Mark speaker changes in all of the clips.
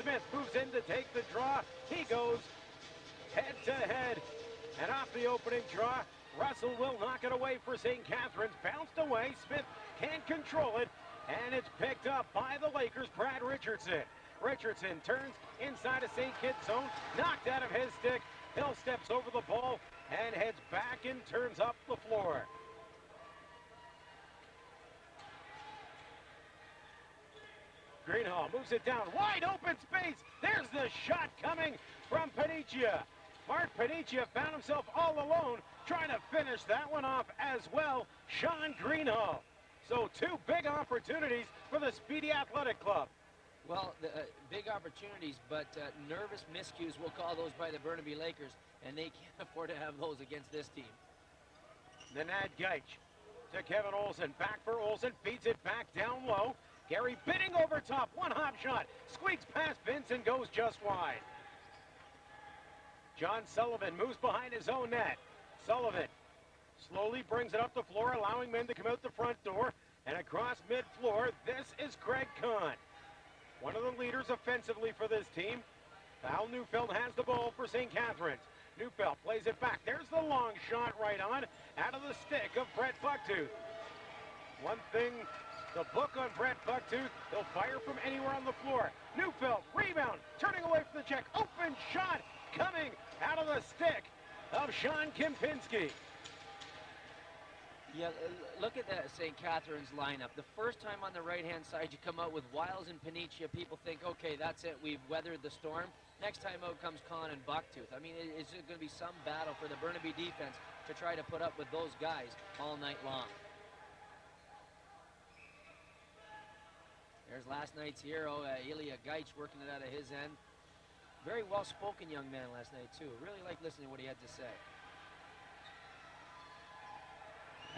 Speaker 1: Smith moves in to take the draw. He goes head to head. And off the opening draw, Russell will knock it away for St. Catharines. Bounced away. Smith can't control it. And it's picked up by the Lakers' Brad Richardson. Richardson turns inside of St. Kitts' zone. Knocked out of his stick. Hill steps over the ball and heads back and turns up the floor. Greenhall moves it down. Wide open space. There's the shot coming from Panicia. Mark Panicia found himself all alone trying to finish that one off as well. Sean Greenhall. So two big opportunities for the Speedy Athletic Club.
Speaker 2: Well, big opportunities, but nervous miscues, we'll call those, by the Burnaby Lakers, and they can't afford to have those against this team.
Speaker 1: Nenad Geich to Kevin Olsen. Back for Olsen. Feeds it back down low. Gary Bidding over top. One hop shot. Squeaks past Vince and goes just wide. John Sullivan moves behind his own net. Sullivan slowly brings it up the floor, allowing men to come out the front door. And across mid-floor, this is Craig Kahn, one of the leaders offensively for this team. Val Neufeld has the ball for St. Catharines. Neufeld plays it back. There's the long shot right on, out of the stick of Brett Bucktooth. One thing, the book on Brett Bucktooth, he'll fire from anywhere on the floor. Neufeld, rebound, turning away from the check. Open shot coming out of the stick of Sean Kempinski.
Speaker 2: Yeah, look at that St. Catharines lineup. The first time on the right-hand side, you come out with Wiles and Panicia. People think, okay, that's it. We've weathered the storm. Next time out comes Kahn and Bucktooth. I mean, it's going to be some battle for the Burnaby defense to try to put up with those guys all night long. There's last night's hero, Ilya Geich, working it out of his end. Very well-spoken young man last night, too. Really liked listening to what he had to say.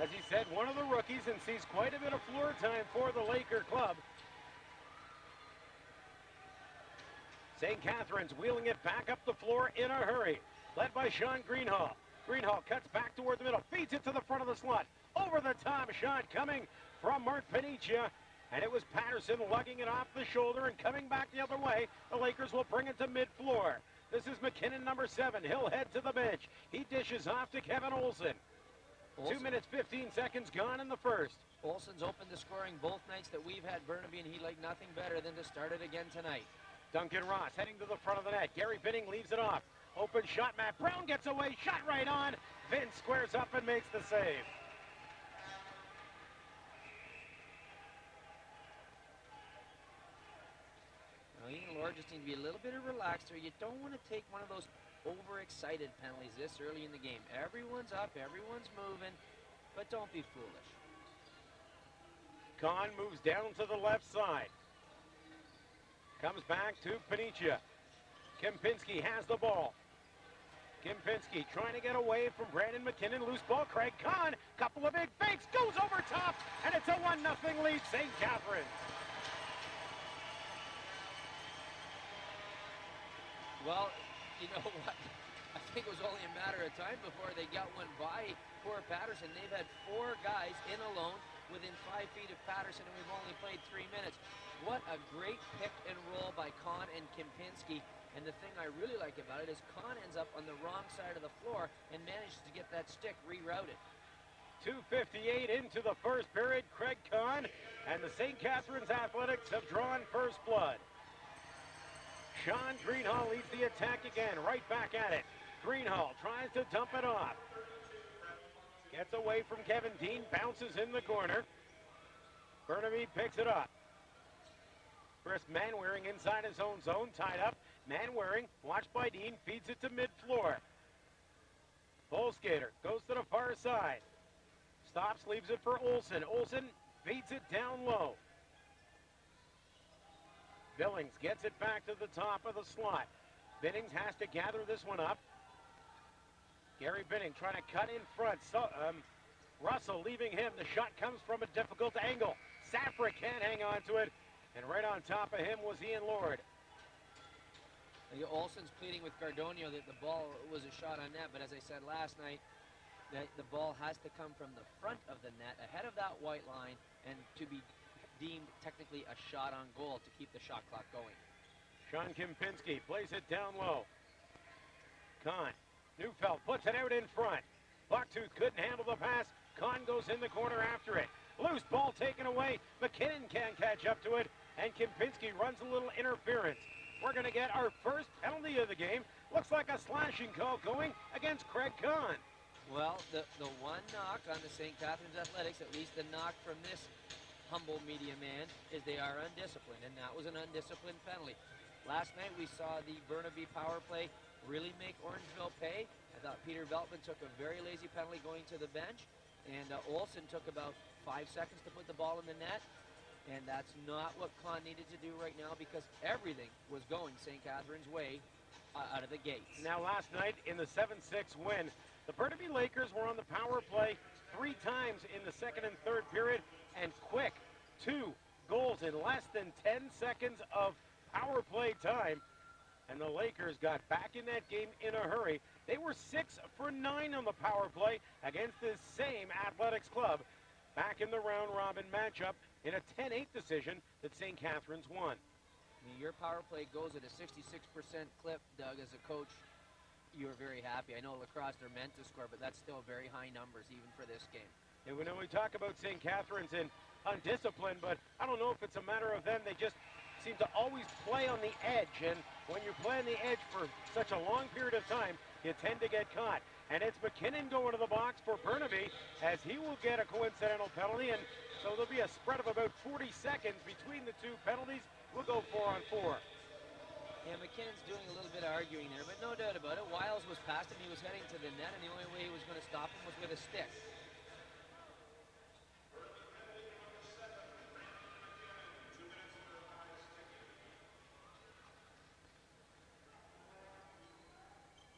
Speaker 1: As he said, one of the rookies, and sees quite a bit of floor time for the Laker club. St. Catharines wheeling it back up the floor in a hurry, led by Sean Greenhall. Greenhall cuts back toward the middle, feeds it to the front of the slot. Over the top shot coming from Mark Panicia, and it was Patterson lugging it off the shoulder and coming back the other way. The Lakers will bring it to mid-floor. This is McKinnon, number 7. He'll head to the bench. He dishes off to Kevin Olsen. 2 minutes, 15 seconds gone in the first.
Speaker 2: Olsen's opened the scoring both nights that we've had Burnaby, and he'd like nothing better than to start it again tonight.
Speaker 1: Duncan Ross heading to the front of the net. Gary Bidding leaves it off. Open shot. Matt Brown gets away. Shot right on. Vince squares up and makes the save.
Speaker 2: Now, Ian and Laura just need to be a little bit relaxed here. You don't want to take one of those overexcited penalties this early in the game. Everyone's up, everyone's moving, but don't be foolish.
Speaker 1: Kahn moves down to the left side. Comes back to Panicia. Kempinski has the ball. Kempinski trying to get away from Brandon McKinnon. Loose ball. Craig Kahn, couple of big fakes, goes over top, and it's a 1-0 lead, St. Catharines.
Speaker 2: Well, you know what? I think it was only a matter of time before they got one by poor Patterson. They've had 4 guys in alone within 5 feet of Patterson, and we've only played 3 minutes. What a great pick and roll by Kahn and Kempinski. And the thing I really like about it is Kahn ends up on the wrong side of the floor and manages to get that stick rerouted.
Speaker 1: 2:58 into the first period. Craig Kahn and the St. Catharines Athletics have drawn first blood. Sean Greenhall leads the attack again, right back at it. Greenhall tries to dump it off. Gets away from Kevin Dean, bounces in the corner. Burnaby picks it up. Chris Manwaring inside his own zone, tied up. Manwaring, watched by Dean, feeds it to mid-floor. Skater goes to the far side. Stops, leaves it for Olsen. Olsen feeds it down low. Billings gets it back to the top of the slot. Biddings has to gather this one up. Gary Bidding trying to cut in front. So, Russell leaving him. The shot comes from a difficult angle. Safra can't hang on to it. And right on top of him was Ian Lord.
Speaker 2: Olsen's pleading with Cardonio that the ball was a shot on net, but as I said last night, that the ball has to come from the front of the net, ahead of that white line, and to be deemed technically a shot on goal to keep the shot clock going.
Speaker 1: Sean Kempinski plays it down low. Kahn. Neufeld puts it out in front. Bucktooth couldn't handle the pass. Kahn goes in the corner after it. Loose ball taken away. McKinnon can't catch up to it. And Kempinski runs a little interference. We're going to get our first penalty of the game. Looks like a slashing call going against Craig Kahn.
Speaker 2: Well, the one knock on the St. Catharines Athletics, at least the knock from this humble media man, is they are undisciplined, and that was an undisciplined penalty. Last night we saw the Burnaby power play really make Orangeville pay. I thought Peter Veltman took a very lazy penalty going to the bench, and Olsen took about 5 seconds to put the ball in the net, and that's not what Kahn needed to do right now because everything was going St. Catharines' way out of the gates.
Speaker 1: Now last night in the 7-6 win, the Burnaby Lakers were on the power play 3 times in the second and third period, and quick 2 goals in less than 10 seconds of power play time. And the Lakers got back in that game in a hurry. They were 6 for 9 on the power play against this same Athletics club back in the round-robin matchup in a 10-8 decision that St. Catharines won.
Speaker 2: I mean, your power play goes at a 66% clip, Doug. As a coach, you were very happy. I know lacrosse, they're meant to score, but that's still very high numbers even for this game.
Speaker 1: Yeah, we know we talk about St. Catharines and undisciplined, but I don't know if it's a matter of them. They just seem to always play on the edge, and when you play on the edge for such a long period of time, you tend to get caught. And it's McKinnon going to the box for Burnaby, as he will get a coincidental penalty, and so there'll be a spread of about 40 seconds between the 2 penalties. We'll go 4-on-4.
Speaker 2: Yeah, McKinnon's doing a little bit of arguing there, but no doubt about it. Wiles was past him, he was heading to the net, and the only way he was going to stop him was with a stick.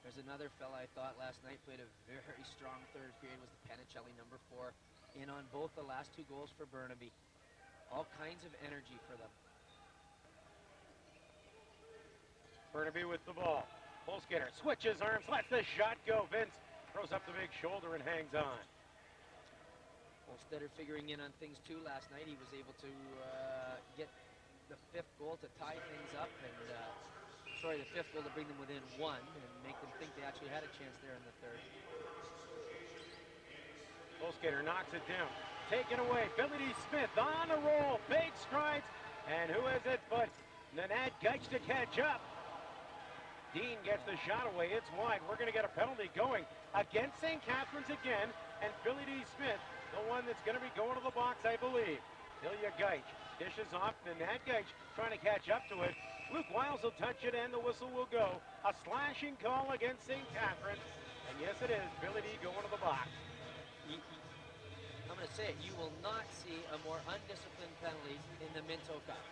Speaker 2: There's another fella I thought last night played a very strong third period, was the Panicelli, number 4, in on both the last 2 goals for Burnaby. All kinds of energy for them.
Speaker 1: Burnaby with the ball. Polskater switches arms, lets the shot go. Vince throws up the big shoulder and hangs on.
Speaker 2: Polskater figuring in on things too last night. He was able to get the 5th goal to tie things up, and the 5th goal to bring them within 1 and make them think they actually had a chance there in the 3rd.
Speaker 1: Polskater knocks it down. Taken away. Billy D. Smith on a roll. Big strides. And who is it but Nanad Geich to catch up? Dean gets the shot away. It's wide. We're going to get a penalty going against St. Catharines again. And Billy D. Smith, the one that's going to be going to the box, I believe. Ilya Geich dishes off. Nanad Geich trying to catch up to it. Luke Wiles will touch it, and the whistle will go. A slashing call against St. Catharines. And yes, it is. Billy D. going to the box.
Speaker 2: I'm going to say it. You will not see a more undisciplined penalty in the Minto Cup.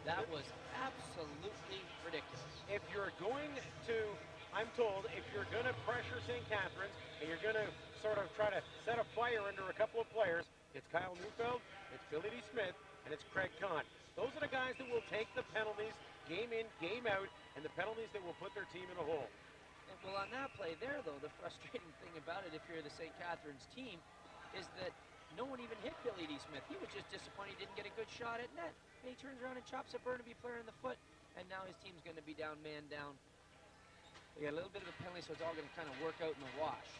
Speaker 2: That was absolutely ridiculous.
Speaker 1: If you're going to, I'm told, if you're going to pressure St. Catharines and you're going to sort of try to set a fire under a couple of players, it's Kyle Neufeld, it's Billy D. Smith, and it's Craig Kahn. Those are the guys that will take the penalties game in, game out, and the penalties that will put their team in a hole.
Speaker 2: And well, on that play there, though, the frustrating thing about it, if you're the St. Catharines team, is that no one even hit Billy D. Smith. He was just disappointed he didn't get a good shot at net. And he turns around and chops a Burnaby player in the foot, and now his team's going to be down, man down. They got a little bit of a penalty, so it's all going to kind of work out in the wash.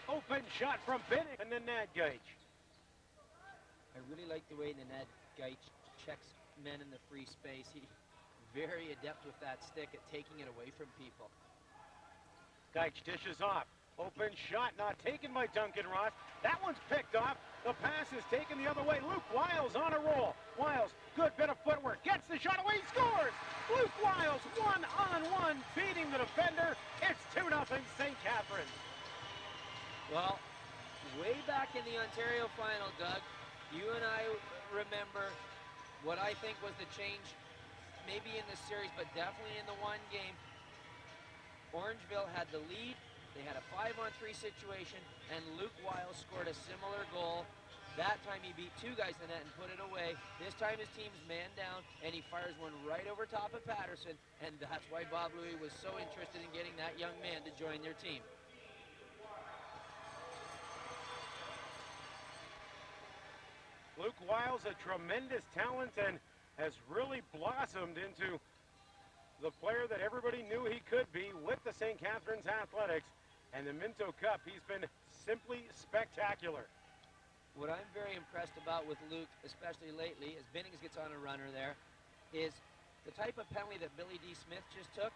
Speaker 1: Open shot from Bennett and Nanad Geich.
Speaker 2: I really like the way Nanad Geich checks men in the free space. He's very adept with that stick at taking it away from people.
Speaker 1: Geich dishes off. Open shot not taken by Duncan Ross. That one's picked off. The pass is taken the other way. Luke Wiles on a roll. Wiles, good bit of footwork. Gets the shot away. Scores! Luke Wiles, one-on-one, beating the defender. It's 2-0 St. Catharines.
Speaker 2: Well, way back in the Ontario final, Doug, you and I remember what I think was the change, maybe in the series, but definitely in the one game. Orangeville had the lead. They had a 5-on-3 situation, and Luke Wiles scored a similar goal. That time he beat 2 guys in the net and put it away. This time his team's man down, and he fires one right over top of Patterson, and that's why Bob Louis was so interested in getting that young man to join their team.
Speaker 1: Luke Wiles, a tremendous talent, and has really blossomed into the player that everybody knew he could be with the St. Catharines Athletics. And the Minto Cup, he's been simply spectacular.
Speaker 2: What I'm very impressed about with Luke, especially lately, as Binnings gets on a runner there, is the type of penalty that Billy D. Smith just took.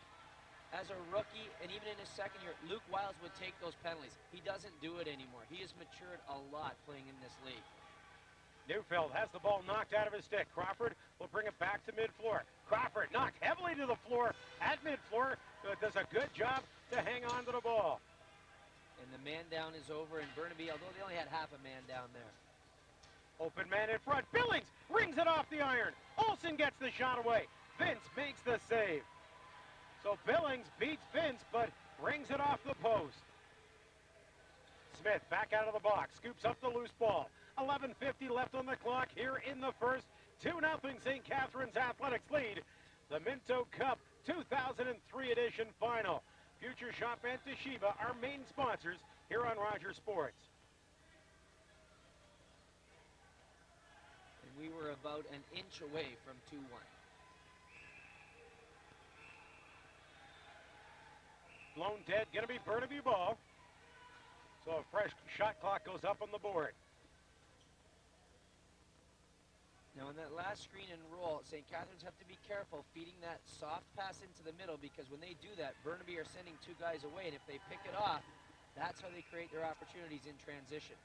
Speaker 2: As a rookie, and even in his second year, Luke Wiles would take those penalties. He doesn't do it anymore. He has matured a lot playing in this league.
Speaker 1: Neufeld has the ball knocked out of his stick. Crawford will bring it back to mid-floor. Crawford knocked heavily to the floor at mid-floor. Does a good job to hang on to the ball.
Speaker 2: And the man down is over in Burnaby, although they only had half a man down there.
Speaker 1: Open man in front. Billings rings it off the iron. Olsen gets the shot away. Vince makes the save. So Billings beats Vince, but rings it off the post. Smith back out of the box, scoops up the loose ball. 11:50 left on the clock here in the first. 2-0 St. Catharines Athletics lead the Minto Cup 2003 edition final. Future Shop and Toshiba are main sponsors here on Rogers Sports.
Speaker 2: And we were about an inch away from 2-1.
Speaker 1: Blown dead, going to be Burnaby ball. So a fresh shot clock goes up on the board.
Speaker 2: Now on that last screen and roll, St. Catharines have to be careful feeding that soft pass into the middle, because when they do that, Burnaby are sending two guys away, and if they pick it off, that's how they create their opportunities in transition.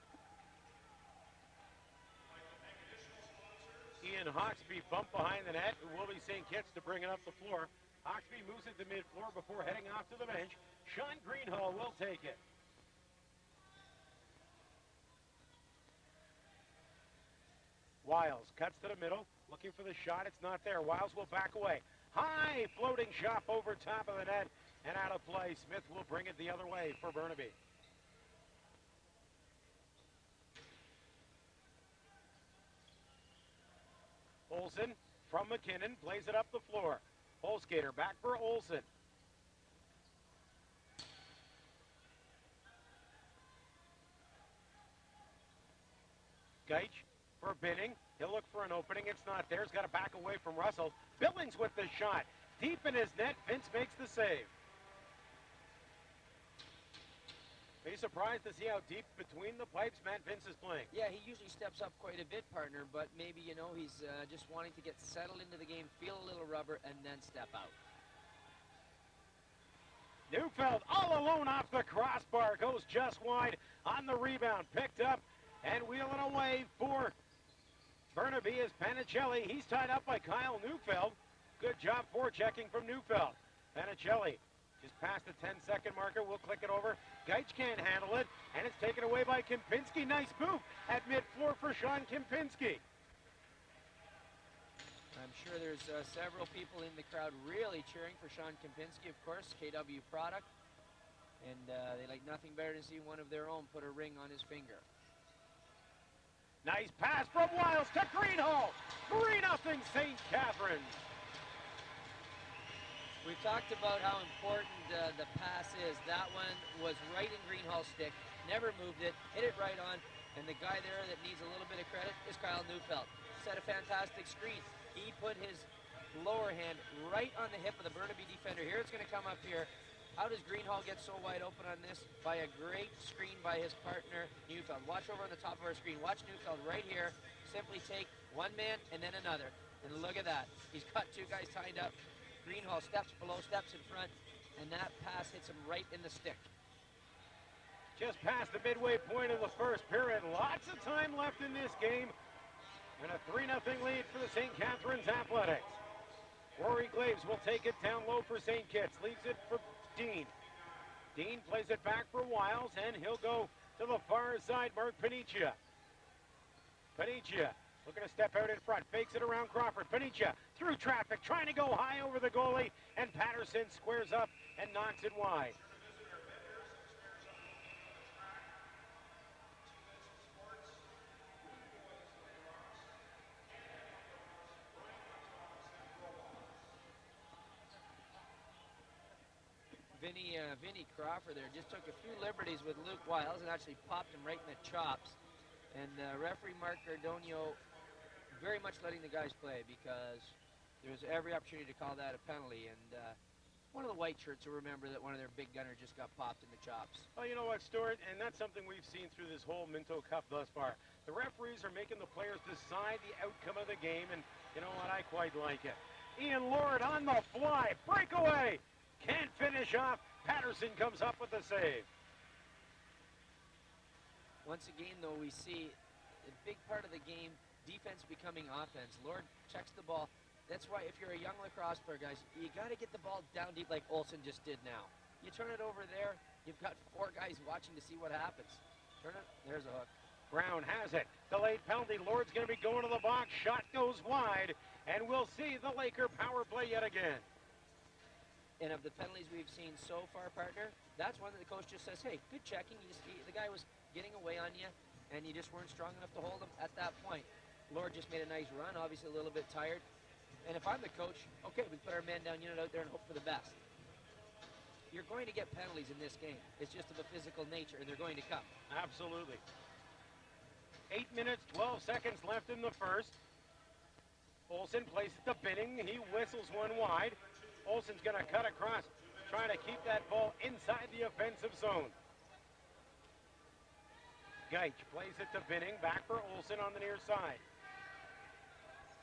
Speaker 1: Ian Hawksby bumped behind the net. It will be St. Kitts to bring it up the floor. Hawksby moves it to mid-floor before heading off to the bench. Sean Greenhall will take it. Wiles cuts to the middle, looking for the shot. It's not there. Wiles will back away. High floating shot over top of the net and out of play. Smith will bring it the other way for Burnaby. Olsen from McKinnon plays it up the floor. Holskater back for Olsen. Geich for Binning. He'll look for an opening. It's not there. He's got to back away from Russell. Billings with the shot. Deep in his net. Vince makes the save. Are you surprised to see how deep between the pipes Matt Vince is playing?
Speaker 2: Yeah, he usually steps up quite a bit, partner, but maybe, he's just wanting to get settled into the game, feel a little rubber, and then step out.
Speaker 1: Neufeld all alone off the crossbar. Goes just wide on the rebound. Picked up and wheeling away for Burnaby is Panicelli. He's tied up by Kyle Neufeld. Good job forechecking from Neufeld. Panicelli just past the 10-second marker. We'll click it over. Geich can't handle it, and it's taken away by Kempinski. Nice move at mid-floor for Sean Kempinski.
Speaker 2: I'm sure there's several people in the crowd really cheering for Sean Kempinski, of course, KW product. And they like nothing better than see one of their own put a ring on his finger.
Speaker 1: Nice pass from Wiles to Greenhall. 3-0 St. Catharines.
Speaker 2: We've talked about how important the pass is. That one was right in Greenhall's stick, never moved it, hit it right on, and the guy there that needs a little bit of credit is Kyle Neufeld. Set a fantastic screen. He put his lower hand right on the hip of the Burnaby defender. Here it's going to come up here. How does Greenhall get so wide open on this? By a great screen by his partner, Neufeld. Watch over on the top of our screen. Watch Neufeld right here. Simply take one man and then another. And look at that. He's got two guys tied up. Greenhall steps below, steps in front, and that pass hits him right in the stick.
Speaker 1: Just past the midway point of the first period. Lots of time left in this game. And a 3-0 lead for the St. Catharines Athletics. Rory Glaves will take it down low for St. Kitts. Leaves it for Dean. Dean plays it back for Wiles, and he'll go to the far side. Mark Panicia. Panicia looking to step out in front. Fakes it around Crawford. Panicia through traffic, trying to go high over the goalie, and Patterson squares up and knocks it wide.
Speaker 2: Vinny Crawford there just took a few liberties with Luke Wiles and actually popped him right in the chops. And referee Mark Gardonio very much letting the guys play because there's every opportunity to call that a penalty. And one of the white shirts will remember that one of their big gunners just got popped in the chops.
Speaker 1: Well, you know what, Stuart, and that's something we've seen through this whole Minto Cup thus far. The referees are making the players decide the outcome of the game, and you know what, I quite like it. Ian Lord on the fly, breakaway, can't finish off. Patterson comes up with the save.
Speaker 2: Once again, though, we see a big part of the game, defense becoming offense. Lord checks the ball. That's why if you're a young lacrosse player, guys, you got to get the ball down deep like Olsen just did now. You turn it over there, you've got 4 guys watching to see what happens. Turn it, there's a hook.
Speaker 1: Brown has it. Delayed penalty. Lord's going to be going to the box. Shot goes wide, and we'll see the Laker power play yet again.
Speaker 2: And of the penalties we've seen so far, partner, that's one that the coach just says, hey, good checking. The guy was getting away on you, and you just weren't strong enough to hold him at that point. Lord just made a nice run, obviously a little bit tired. And if I'm the coach, okay, we put our man-down unit out there and hope for the best. You're going to get penalties in this game. It's just of a physical nature, and they're going to come.
Speaker 1: Absolutely. 8 minutes, 12 seconds left in the first. Olsen plays it to Binning. He whistles one wide. Olsen's going to cut across, trying to keep that ball inside the offensive zone. Geich plays it to Binning. Back for Olsen on the near side.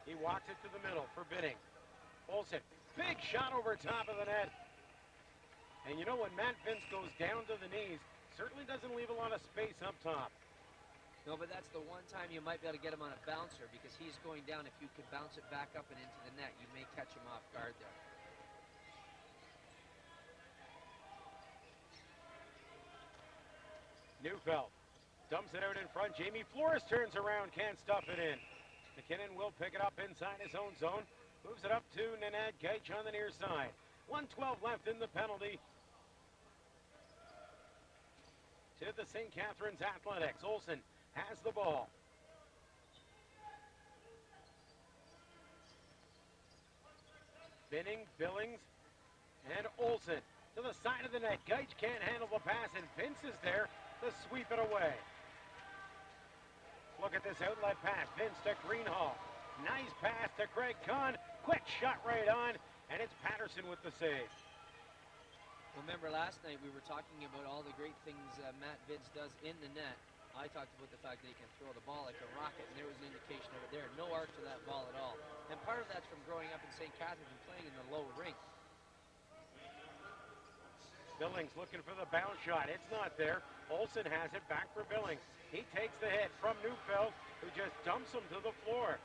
Speaker 1: He walks it to the middle for Binning. Olsen, big shot over top of the net. And you know, when Matt Vince goes down to the knees, certainly doesn't leave a lot of space up top.
Speaker 2: No, but that's the one time you might be able to get him on a bouncer because he's going down. If you could bounce it back up and into the net, you may catch him off guard there.
Speaker 1: Neufeld dumps it out in front. Jamie Flores turns around, can't stuff it in. McKinnon will pick it up inside his own zone. Moves it up to Nanad Geich on the near side. 1:12 left in the penalty. To the St. Catharines Athletics. Olsen has the ball. Binning, Billings, and Olsen to the side of the net. Geich can't handle the pass, and Vince is there to sweep it away. Look at this outlet pass. Vince to Greenhall. Nice pass to Craig Kahn. Quick shot right on, and it's Patterson with the save.
Speaker 2: Remember last night we were talking about all the great things Matt Vince does in the net. I talked about the fact that he can throw the ball like a rocket, and there was an indication of it there. No arc to that ball at all. And part of that's from growing up in St. Catharines and playing in the low rink.
Speaker 1: Billings looking for the bounce shot. It's not there. Olsen has it back for Billings. He takes the hit from Neufeld, who just dumps him to the floor.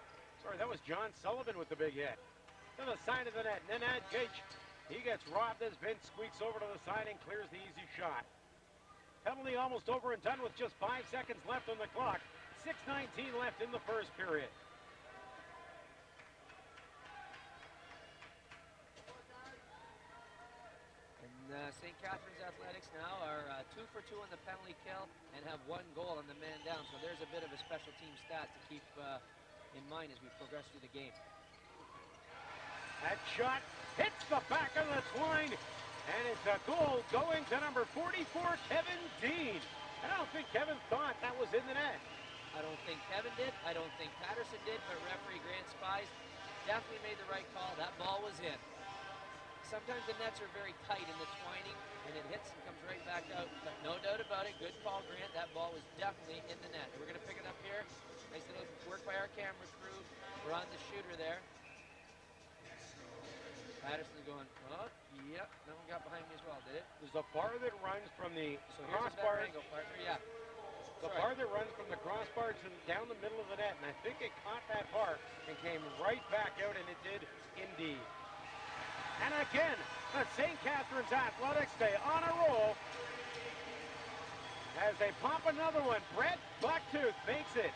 Speaker 1: Sorry, that was John Sullivan with the big hit. To the side of the net, Nanad Geich. He gets robbed as Vince squeaks over to the side and clears the easy shot. Penalty almost over and done with just 5 seconds left on the clock. 6:19 left in the first period.
Speaker 2: St. Catharines Athletics now are 2 for 2 on the penalty kill and have 1 goal on the man down. So there's a bit of a special team stat to keep in mind as we progress through the game.
Speaker 1: That shot hits the back of the twine, and it's a goal going to number 44, Kevin Dean. I don't think Kevin thought that was in the net.
Speaker 2: I don't think Kevin did. I don't think Patterson did, but referee Grant Spies definitely made the right call. That ball was in. Sometimes the nets are very tight in the twining, and it hits and comes right back out. But no doubt about it, good call, Grant. That ball was definitely in the net. We're going to pick it up here. Nice little work by our camera crew. We're on the shooter there. Patterson's going, oh, yep, that one got behind me as well, did it?
Speaker 1: There's a bar that runs from the
Speaker 2: crossbar angle, partner, yeah.
Speaker 1: The bar that runs from the crossbar to down the middle of the net, and I think it caught that bar and came right back out, and it did indeed. And again, the St. Catharines Athletics stay on a roll as they pop another one. Brett Bucktooth makes it.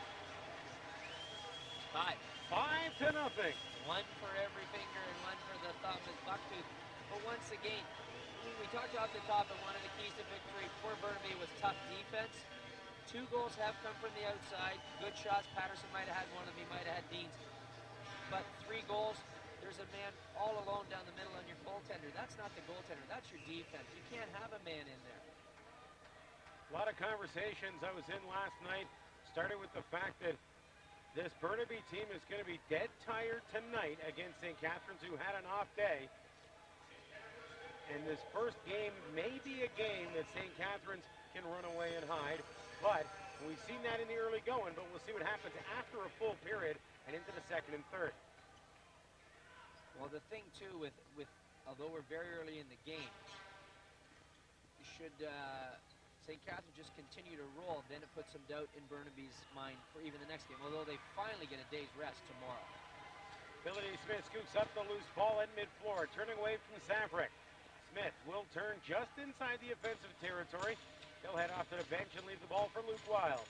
Speaker 1: 5-0.
Speaker 2: 1 for every finger and 1 for the thumb is Bucktooth. But once again, we talked off the top, and one of the keys to victory for Burnaby was tough defense. 2 goals have come from the outside. Good shots. Patterson might have had one of them. He might have had Dean's. But 3 goals. There's a man all alone down the middle on your goaltender. That's not the goaltender. That's your defense. You can't have a man in there.
Speaker 1: A lot of conversations I was in last night started with the fact that This Burnaby team is going to be dead tired tonight against St. Catharines, who had an off day. And this first game may be a game that St. Catharines can run away and hide. But we've seen that in the early going, but we'll see what happens after a full period and into the second and third.
Speaker 2: Well, the thing, too, with although we're very early in the game, should St. Catharines just continue to roll, then it puts some doubt in Burnaby's mind for even the next game, although they finally get a day's rest tomorrow.
Speaker 1: Billy Smith scoops up the loose ball at mid-floor, turning away from Savrick. Smith will turn just inside the offensive territory. He'll head off to the bench and leave the ball for Luke Wild.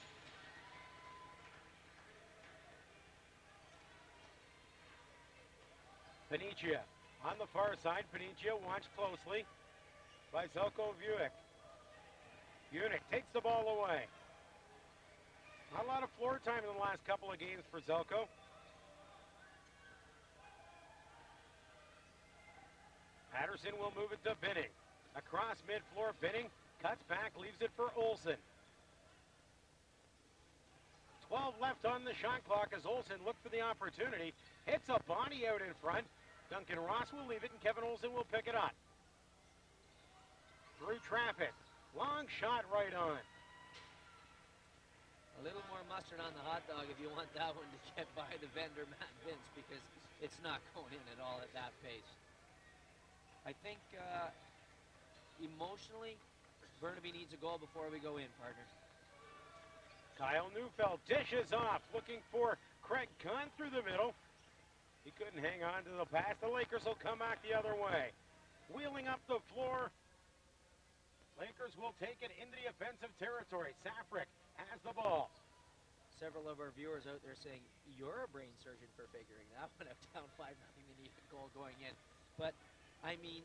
Speaker 1: Panicia on the far side. Panicia watched closely by Zelko Vujic. Vujic takes the ball away. Not a lot of floor time in the last couple of games for Zelko. Patterson will move it to Binning. Across mid-floor, Binning cuts back, leaves it for Olsen. 12 left on the shot clock as Olsen looked for the opportunity. Hits a body out in front. Duncan Ross will leave it and Kevin Olsen will pick it up. Through traffic. Long shot right on.
Speaker 2: A little more mustard on the hot dog if you want that one to get by the vendor, Matt Vince, because it's not going in at all at that pace. I think emotionally, Burnaby needs a goal before we go in, partner.
Speaker 1: Kyle Neufeld dishes off, looking for Craig Kahn through the middle. He couldn't hang on to the pass. The Lakers will come back the other way. Wheeling up the floor. Lakers will take it into the offensive territory. Safrick has the ball.
Speaker 2: Several of our viewers out there saying, you're a brain surgeon for figuring that one out. Down 5-0, they need a goal going in. But I mean,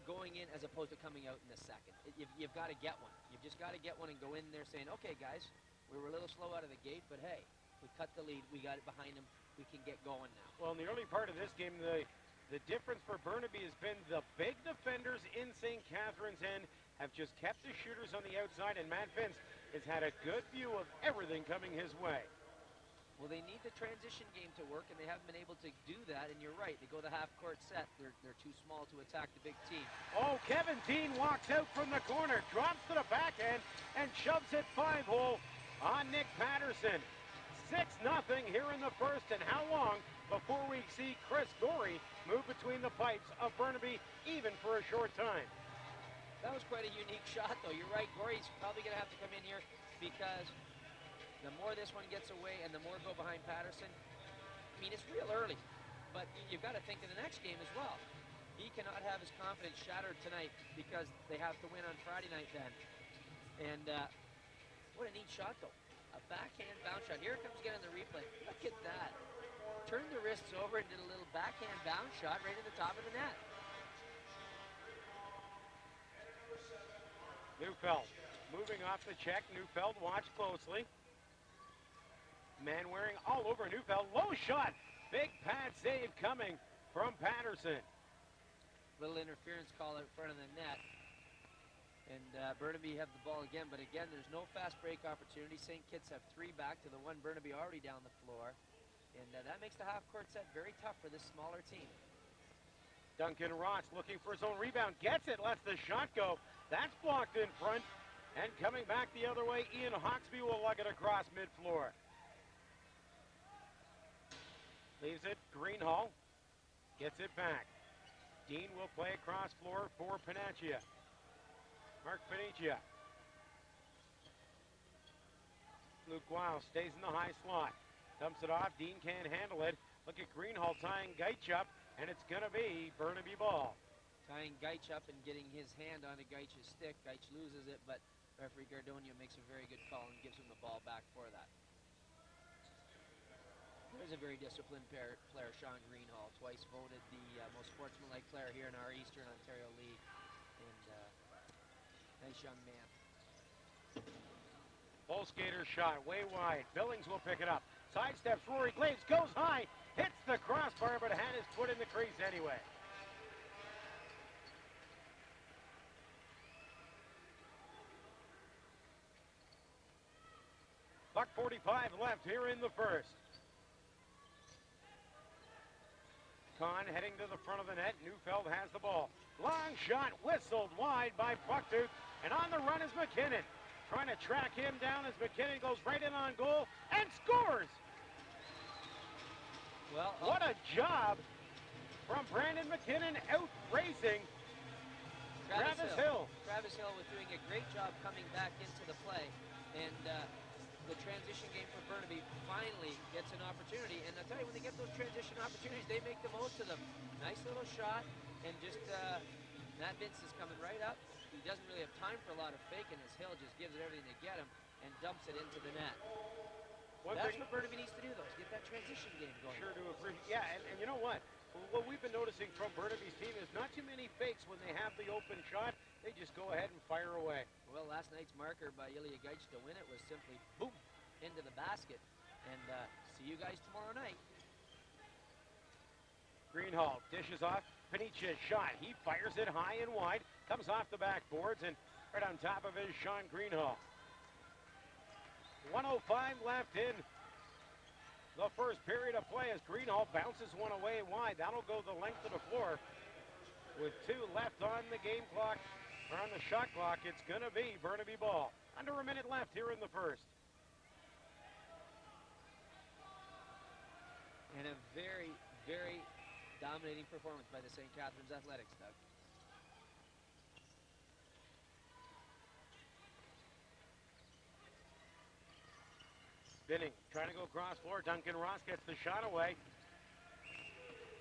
Speaker 2: going in as opposed to coming out in the second. You've got to get one. You've just got to get one and go in there saying, okay, guys, we were a little slow out of the gate, but hey, we cut the lead. We got it behind them. We can get going now.
Speaker 1: Well, in the early part of this game, the difference for Burnaby has been the big defenders in St. Catharines' end have just kept the shooters on the outside, and Matt Vince has had a good view of everything coming his way.
Speaker 2: Well, they need the transition game to work, and they haven't been able to do that, and you're right. They go the half-court set. They're too small to attack the big team.
Speaker 1: Oh, Kevin Dean walks out from the corner, drops to the backhand, and shoves it 5-hole on Nick Patterson. 6-0 here in the first, and how long before we see Chris Gorey move between the pipes of Burnaby even for a short time?
Speaker 2: That was quite a unique shot, though. You're right, Gorey's probably going to have to come in here because the more this one gets away and the more go behind Patterson, I mean, it's real early, but you've got to think of the next game as well. He cannot have his confidence shattered tonight because they have to win on Friday night then. And what a neat shot, though. A backhand bounce shot. Here it comes again on the replay. Look at that. Turned the wrists over and did a little backhand bounce shot right in the top of the net.
Speaker 1: Neufeld moving off the check. Neufeld watch closely. Man wearing all over Neufeld. Low shot. Big pad save coming from Patterson.
Speaker 2: Little interference call out front of the net. And Burnaby have the ball again. But again, there's no fast break opportunity. St. Kitts have 3 back to the 1 Burnaby already down the floor. And that makes the half-court set very tough for this smaller team.
Speaker 1: Duncan Ross looking for his own rebound. Gets it. Lets the shot go. That's blocked in front. And coming back the other way, Ian Hawksby will lug it across mid-floor. Leaves it. Greenhall gets it back. Dean will play across floor for Panaccia. Mark Panaccia. Luke Wiles stays in the high slot. Dumps it off. Dean can't handle it. Look at Greenhall tying Geitch up, and it's going to be Burnaby ball.
Speaker 2: Tying Geitch up and getting his hand onto Geitch's stick. Geitch loses it, but referee Gardonia makes a very good call and gives him the ball back for that. There's a very disciplined player, Sean Greenhall. Twice voted the most sportsmanlike player here in our Eastern Ontario League. And nice young man.
Speaker 1: Full skater shot, way wide. Billings will pick it up. Sidesteps, Rory Glaves goes high, hits the crossbar, but had his foot in the crease anyway. 1:45 left here in the first. Kahn heading to the front of the net. Neufeld has the ball. Long shot whistled wide by Bucktooth. And on the run is McKinnon. Trying to track him down as McKinnon goes right in on goal and scores.
Speaker 2: Well,
Speaker 1: what a job from Brandon McKinnon out racing Travis Hill.
Speaker 2: Travis Hill was doing a great job coming back into the play. And the transition game for Burnaby finally gets an opportunity. And I'll tell you, when they get those transition opportunities, they make the most of them. Nice little shot. And just Matt Vince is coming right up. He doesn't really have time for a lot of faking as Hill just gives it everything to get him and dumps it into the net. That's what Burnaby needs to do, though, is get that transition game going.
Speaker 1: Sure do agree. Yeah, and you know what? What we've been noticing from Burnaby's team is not too many fakes when they have the open shot. They just go ahead and fire away.
Speaker 2: Well, last night's marker by Ilya Gaich to win it was simply boom into the basket. And see you guys tomorrow night.
Speaker 1: Greenhall dishes off Panicha's shot. He fires it high and wide. Comes off the backboards and right on top of his Sean Greenhall. 1:05 left in the first period of play as Greenhall bounces one away wide. That'll go the length of the floor. With 2 left on the game clock, or on the shot clock, it's going to be Burnaby ball. Under a minute left here in the first.
Speaker 2: And a very, very dominating performance by the St. Catharines Athletics, Doug.
Speaker 1: Binning trying to go cross floor. Duncan Ross gets the shot away.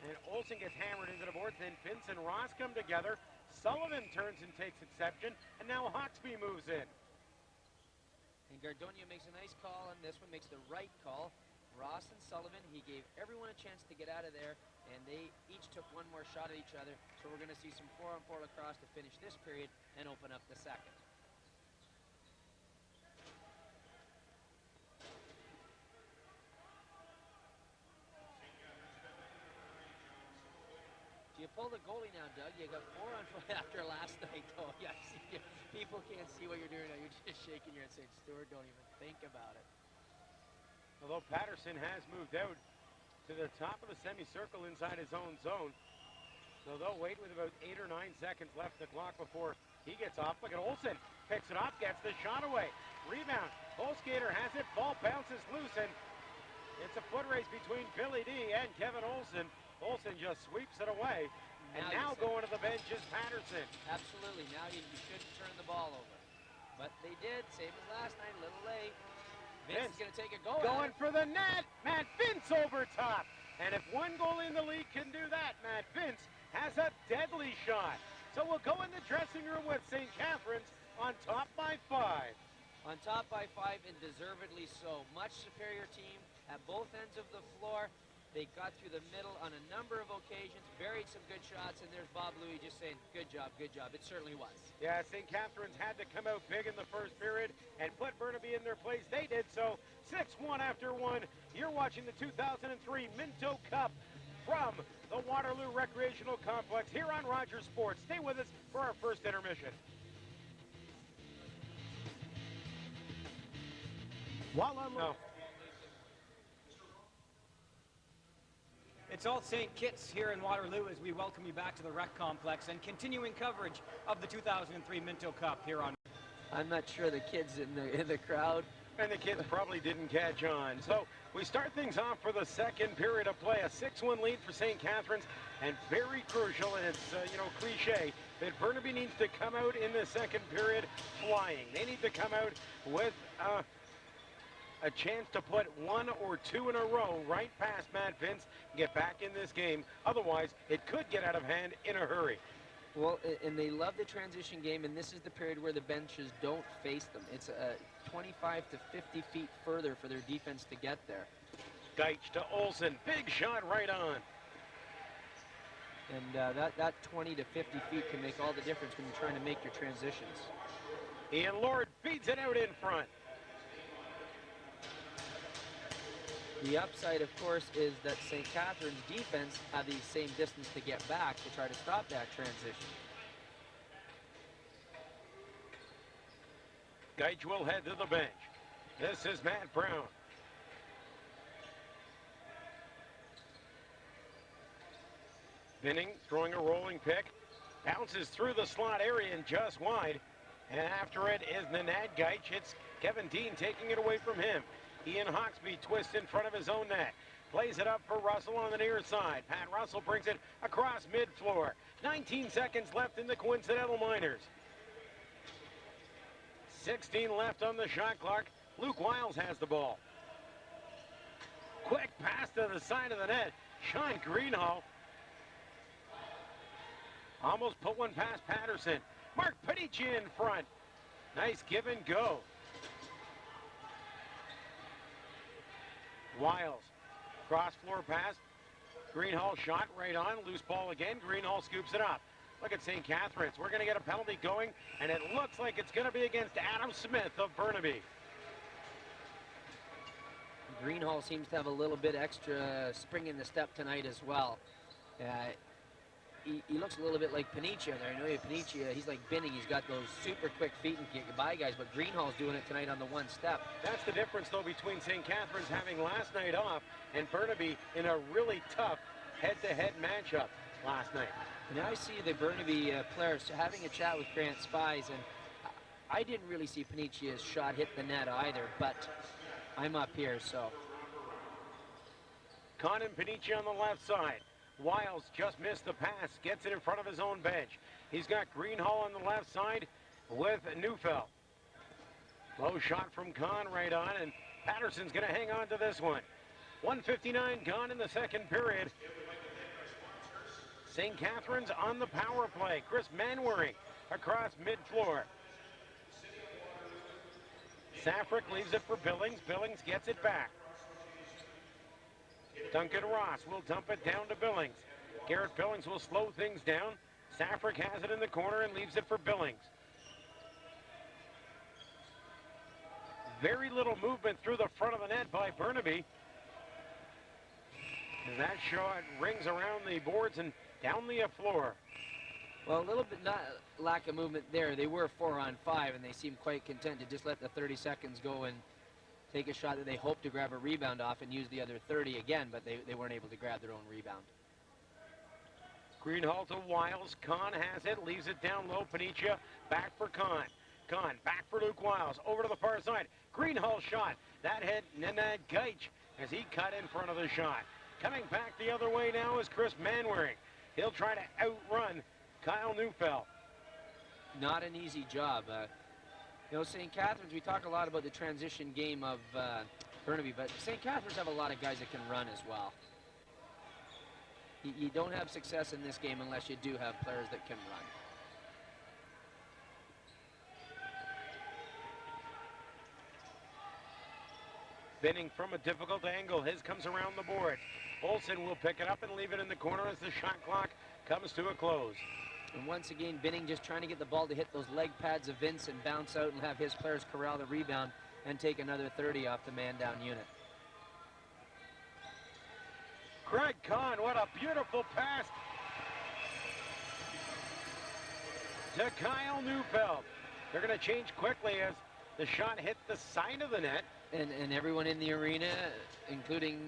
Speaker 1: And Olsen gets hammered into the boards. Then Vince and Ross come together. Sullivan turns and takes exception. And now Hawksby moves in.
Speaker 2: And Gardonia makes a nice call on this one, makes the right call. Ross and Sullivan, he gave everyone a chance to get out of there. And they each took one more shot at each other. So we're going to see some 4-on-4 lacrosse to finish this period and open up the second. You pull the goalie now, Doug. You got 4-on-4 after last night, though. Yeah, people can't see what you're doing now. You're just shaking your head saying, Stuart, don't even think about it.
Speaker 1: Although Patterson has moved out to the top of the semicircle inside his own zone. So they'll wait with about 8 or 9 seconds left the clock before he gets off. Look at Olsen. Picks it up, gets the shot away. Rebound. Holskater has it. Ball bounces loose, and it's a foot race between Billy D and Kevin Olsen. Olsen just sweeps it away. And now going to the bench is Patterson.
Speaker 2: Absolutely. Now you shouldn't turn the ball over. But they did. Same as last night. A little late. Vince is going to take a go.
Speaker 1: Going for the net. Matt Vince over top. And if one goalie in the league can do that, Matt Vince has a deadly shot. So we'll go in the dressing room with St. Catharines on top by 5.
Speaker 2: On top by 5, and deservedly so. Much superior team at both ends of the floor. They got through the middle on a number of occasions, buried some good shots, and there's Bob Louie just saying, good job, good job. It certainly was.
Speaker 1: Yeah, St. Catharines had to come out big in the first period and put Burnaby in their place. They did so. 6-1 after 1. You're watching the 2003 Minto Cup from the Waterloo Recreational Complex here on Rogers Sports. Stay with us for our first intermission. While I'm
Speaker 3: It's all St. Kitts here in Waterloo as we welcome you back to the Rec Complex and continuing coverage of the 2003 Minto Cup here on.
Speaker 2: I'm not sure the kids in the crowd.
Speaker 1: And the kids probably didn't catch on. So we start things off for the second period of play. A 6-1 lead for St. Catharines, and very crucial, and it's, cliche, that Burnaby needs to come out in the second period flying. They need to come out with a chance to put 1 or 2 in a row right past Matt Vince and get back in this game. Otherwise, it could get out of hand in a hurry.
Speaker 2: Well, and they love the transition game, and this is the period where the benches don't face them. It's 25 to 50 feet further for their defense to get there.
Speaker 1: Deitch to Olsen. Big shot right on.
Speaker 2: And that 20 to 50 feet can make all the difference when you're trying to make your transitions.
Speaker 1: Ian Lord feeds it out in front.
Speaker 2: The upside, of course, is that St. Catharines' defense have the same distance to get back to try to stop that transition.
Speaker 1: Deitch will head to the bench. This is Matt Brown. Binning throwing a rolling pick. Bounces through the slot area and just wide. And after it is Nenad Gaich. It's Kevin Dean taking it away from him. Ian Hawksby twists in front of his own net. Plays it up for Russell on the near side. Pat Russell brings it across mid-floor. 19 seconds left in the Coincidental Miners. 16 left on the shot clock. Luke Wiles has the ball. Quick pass to the side of the net. Sean Greenhall almost put one past Patterson. Mark Panici in front. Nice give and go. Wiles. Cross floor pass. Greenhall shot right on. Loose ball again. Greenhall scoops it up. Look at St. Catharines. We're going to get a penalty going, and it looks like it's going to be against Adam Smith of Burnaby.
Speaker 2: Greenhall seems to have a little bit extra spring in the step tonight as well. He looks a little bit like Panici there. I know Panici, he's like Binning. He's got those super quick feet and can get by guys, but Greenhall's doing it tonight on the one step.
Speaker 1: That's the difference, though, between St. Catharines having last night off and Burnaby in a really tough head-to-head matchup last night.
Speaker 2: And I see the Burnaby players having a chat with Grant Spies, and I didn't really see Panici's shot hit the net either, but I'm up here, so.
Speaker 1: Con and Panici on the left side. Wiles just missed the pass, gets it in front of his own bench. He's got Greenhall on the left side with Neufeld. Low shot from Con right on, and Patterson's going to hang on to this one. 1:59 gone in the second period. St. Catharines on the power play. Chris Manwaring across mid-floor. Safrick leaves it for Billings. Billings gets it back. Duncan Ross will dump it down to Billings. Garrett Billings will slow things down. Safrick has it in the corner and leaves it for Billings. Very little movement through the front of the net by Burnaby. And that shot rings around the boards and down the floor.
Speaker 2: Well, a little bit not lack of movement there. They were 4-on-5, and they seemed quite content to just let the 30 seconds go and take a shot that they hoped to grab a rebound off and use the other 30 again, but they weren't able to grab their own rebound.
Speaker 1: Greenhall to Wiles. Con has it, leaves it down low. Panici back for Con. Con back for Luke Wiles. Over to the far side. Greenhall shot. That hit Nenad Gaich as he cut in front of the shot. Coming back the other way now is Chris Manwaring. He'll try to outrun Kyle Neufeld.
Speaker 2: Not an easy job. You know, St. Catharines, we talk a lot about the transition game of Burnaby, but St. Catharines have a lot of guys that can run as well. You don't have success in this game unless you do have players that can run.
Speaker 1: Binning from a difficult angle. His comes around the board. Olsen will pick it up and leave it in the corner as the shot clock comes to a close.
Speaker 2: And once again, Binning just trying to get the ball to hit those leg pads of Vince and bounce out and have his players corral the rebound and take another 30 off the man-down unit.
Speaker 1: Greg Con, what a beautiful pass to Kyle Neufeld. They're going to change quickly as the shot hit the side of the net.
Speaker 2: And everyone in the arena, including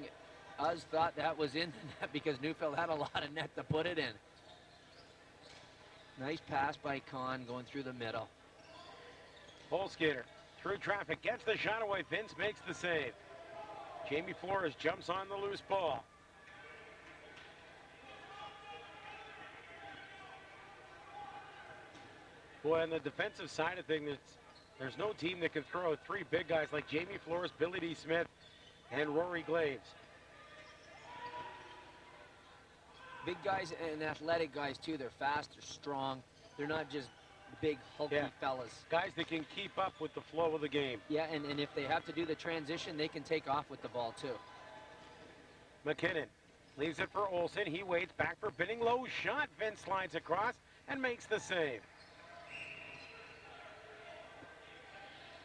Speaker 2: us, thought that was in the net because Neufeld had a lot of net to put it in. Nice pass by Con going through the middle.
Speaker 1: Pole skater through traffic, gets the shot away. Vince makes the save. Jamie Flores jumps on the loose ball. Boy, on the defensive side of things, there's no team that can throw out three big guys like Jamie Flores, Billy D. Smith, and Rory Glaves.
Speaker 2: Big guys and athletic guys, too. They're fast, they're strong. They're not just big, hulky fellas.
Speaker 1: Guys that can keep up with the flow of the game.
Speaker 2: Yeah, and if they have to do the transition, they can take off with the ball, too.
Speaker 1: McKinnon leaves it for Olsen. He waits back for Binning. Low shot. Vince slides across and makes the save.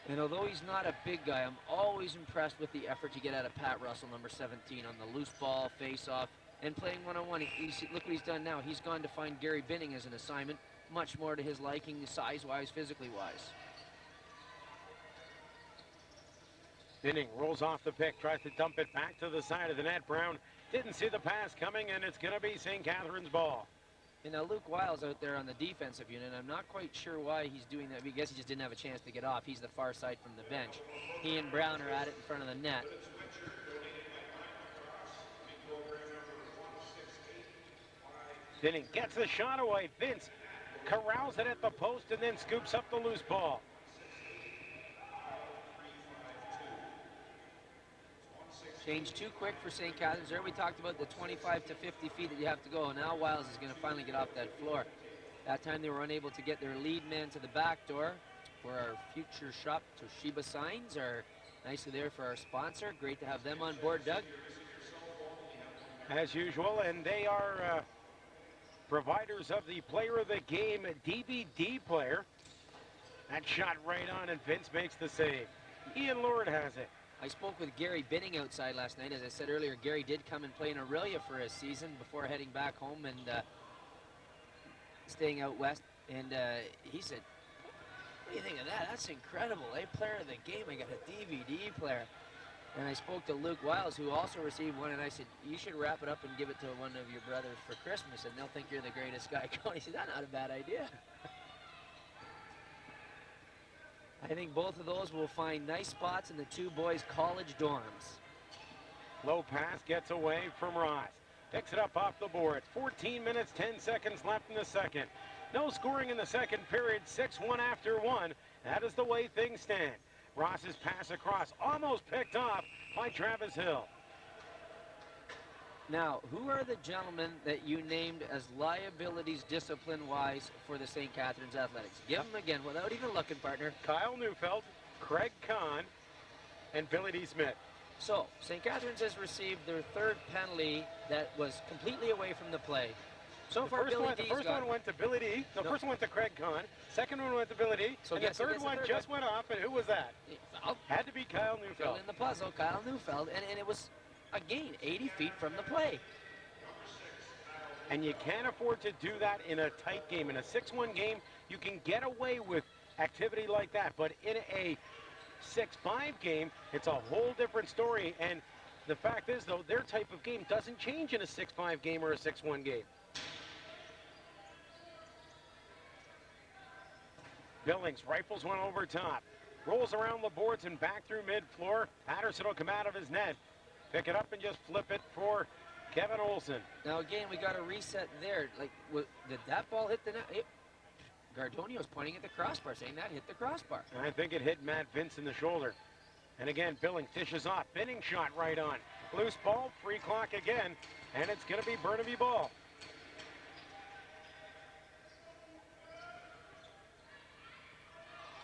Speaker 2: And although he's not a big guy, I'm always impressed with the effort you get out of Pat Russell, number 17, on the loose ball, face-off, and playing one-on-one. Look what he's done now. He's gone to find Gary Binning as an assignment, much more to his liking, size-wise, physically-wise.
Speaker 1: Binning rolls off the pick, tries to dump it back to the side of the net. Brown didn't see the pass coming, and it's going to be St. Catharines' ball.
Speaker 2: You know, Luke Wiles out there on the defensive unit. I'm not quite sure why he's doing that. I guess he just didn't have a chance to get off. He's the far side from the bench. He and Brown are at it in front of the net.
Speaker 1: Binning gets the shot away. Vince corrals it at the post and then scoops up the loose ball.
Speaker 2: Change too quick for St. Catharines. There we talked about the 25 to 50 feet that you have to go. Now Wiles is going to finally get off that floor. That time they were unable to get their lead man to the back door. For our future shop, Toshiba signs are nicely there for our sponsor. Great to have them on board, Doug.
Speaker 1: As usual, and they are providers of the Player of the Game DVD player. That shot right on, and Vince makes the save. Ian Lord has it.
Speaker 2: I spoke with Gary Binning outside last night. As I said earlier, Gary did come and play in Aurelia for a season before heading back home and staying out west. And he said, what do you think of that? That's incredible. Player of the game. I got a DVD player. And I spoke to Luke Wiles, who also received one, and I said, you should wrap it up and give it to one of your brothers for Christmas, and they'll think you're the greatest guy going. He said, that's not a bad idea. I think both of those will find nice spots in the two boys' college dorms.
Speaker 1: Low pass gets away from Ross. Picks it up off the board. 14 minutes, 10 seconds left in the second. No scoring in the second period. 6-1 after one. That is the way things stand. Ross's pass across, almost picked off by Travis Hill.
Speaker 2: Now, who are the gentlemen that you named as liabilities discipline-wise for the St. Catharines Athletics? Give them again without even looking, partner.
Speaker 1: Kyle Neufeld, Craig Kahn, and Billy D. Smith.
Speaker 2: So, St. Catharines has received their third penalty that was completely away from the play. So far, Billy D's
Speaker 1: the first one went to Billy D. The first one went to Craig Kahn. Second one went to Billy D. So and the third one just went off, and who was that? Had to be Kyle Neufeld.
Speaker 2: Fill in the puzzle, Kyle Neufeld, and it was, again, 80 feet from the play.
Speaker 1: And you can't afford to do that in a tight game. In a 6-1 game, you can get away with activity like that. But in a 6-5 game, it's a whole different story. And the fact is, though, their type of game doesn't change in a 6-5 game or a 6-1 game. Billings rifles one over top. Rolls around the boards and back through mid-floor. Patterson will come out of his net. Pick it up and just flip it for Kevin Olsen.
Speaker 2: Now, again, we got a reset there. Like, did that ball hit the net? Gardonio's pointing at the crossbar, saying that hit the crossbar.
Speaker 1: I think it hit Matt Vince in the shoulder. And again, Billings dishes off. Binning shot right on. Loose ball, free clock again, and it's going to be Burnaby ball.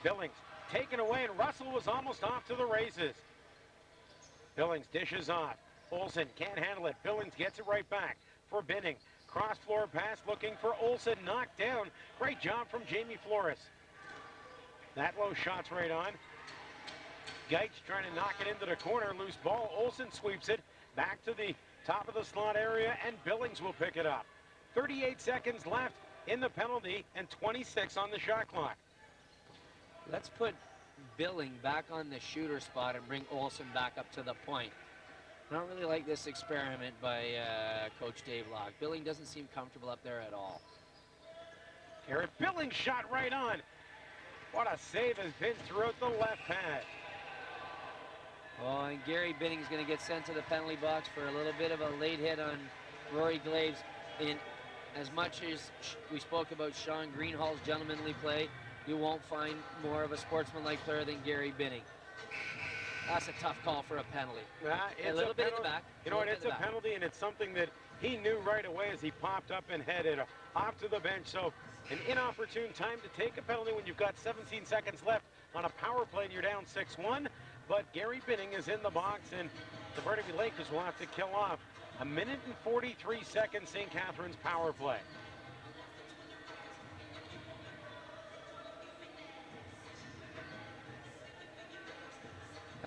Speaker 1: Billings taken away, and Russell was almost off to the races. Billings dishes off. Olsen can't handle it. Billings gets it right back for Binning. Cross floor pass looking for Olsen. Knocked down. Great job from Jamie Flores. That low shot's right on. Geitz trying to knock it into the corner. Loose ball. Olsen sweeps it back to the top of the slot area, and Billings will pick it up. 38 seconds left in the penalty and 26 on the shot clock.
Speaker 2: Let's put Billing back on the shooter spot and bring Olsen back up to the point. I don't really like this experiment by Coach Dave Locke. Billing doesn't seem comfortable up there at all.
Speaker 1: Garrett Billings shot right on. What a save as Vince threw out the left pad.
Speaker 2: Oh, and Gary Binning is going to get sent to the penalty box for a little bit of a late hit on Rory Glaves. In as much as we spoke about Sean Greenhall's gentlemanly play, you won't find more of a sportsmanlike player than Gary Binning. That's a tough call for a penalty.
Speaker 1: It's
Speaker 2: a little bit in the back.
Speaker 1: You know what, it's a penalty, and it's something that he knew right away as he popped up and headed off to the bench. So an inopportune time to take a penalty when you've got 17 seconds left on a power play and you're down 6-1. But Gary Binning is in the box, and the Burnaby Lakers will have to kill off a minute and 43 seconds St. Catharines power play.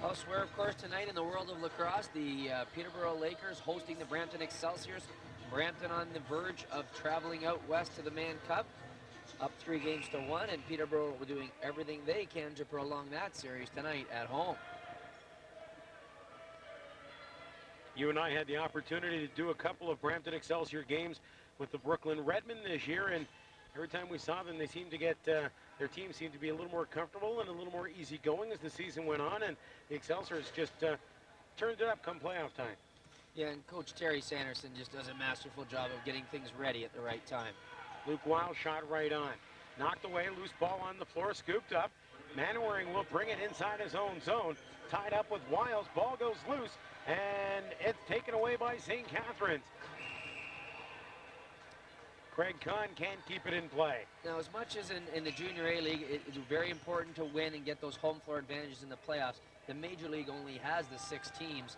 Speaker 2: Elsewhere, of course, tonight in the world of lacrosse, the Peterborough Lakers hosting the Brampton Excelsiors. Brampton on the verge of traveling out west to the Mann Cup, up 3-1, and Peterborough doing everything they can to prolong that series tonight at home.
Speaker 1: You and I had the opportunity to do a couple of Brampton Excelsior games with the Brooklyn Redmen this year, and every time we saw them, they seemed to get, their team seemed to be a little more comfortable and a little more easygoing as the season went on, and the Excelsiors just turned it up come playoff time.
Speaker 2: Yeah, and Coach Terry Sanderson just does a masterful job of getting things ready at the right time.
Speaker 1: Luke Wiles shot right on. Knocked away, loose ball on the floor, scooped up. Manwaring will bring it inside his own zone. Tied up with Wiles, ball goes loose, and it's taken away by St. Catharines. Craig Kahn can't keep it in play.
Speaker 2: Now, as much as in the Junior A League, it's very important to win and get those home floor advantages in the playoffs. The Major League only has the 6 teams.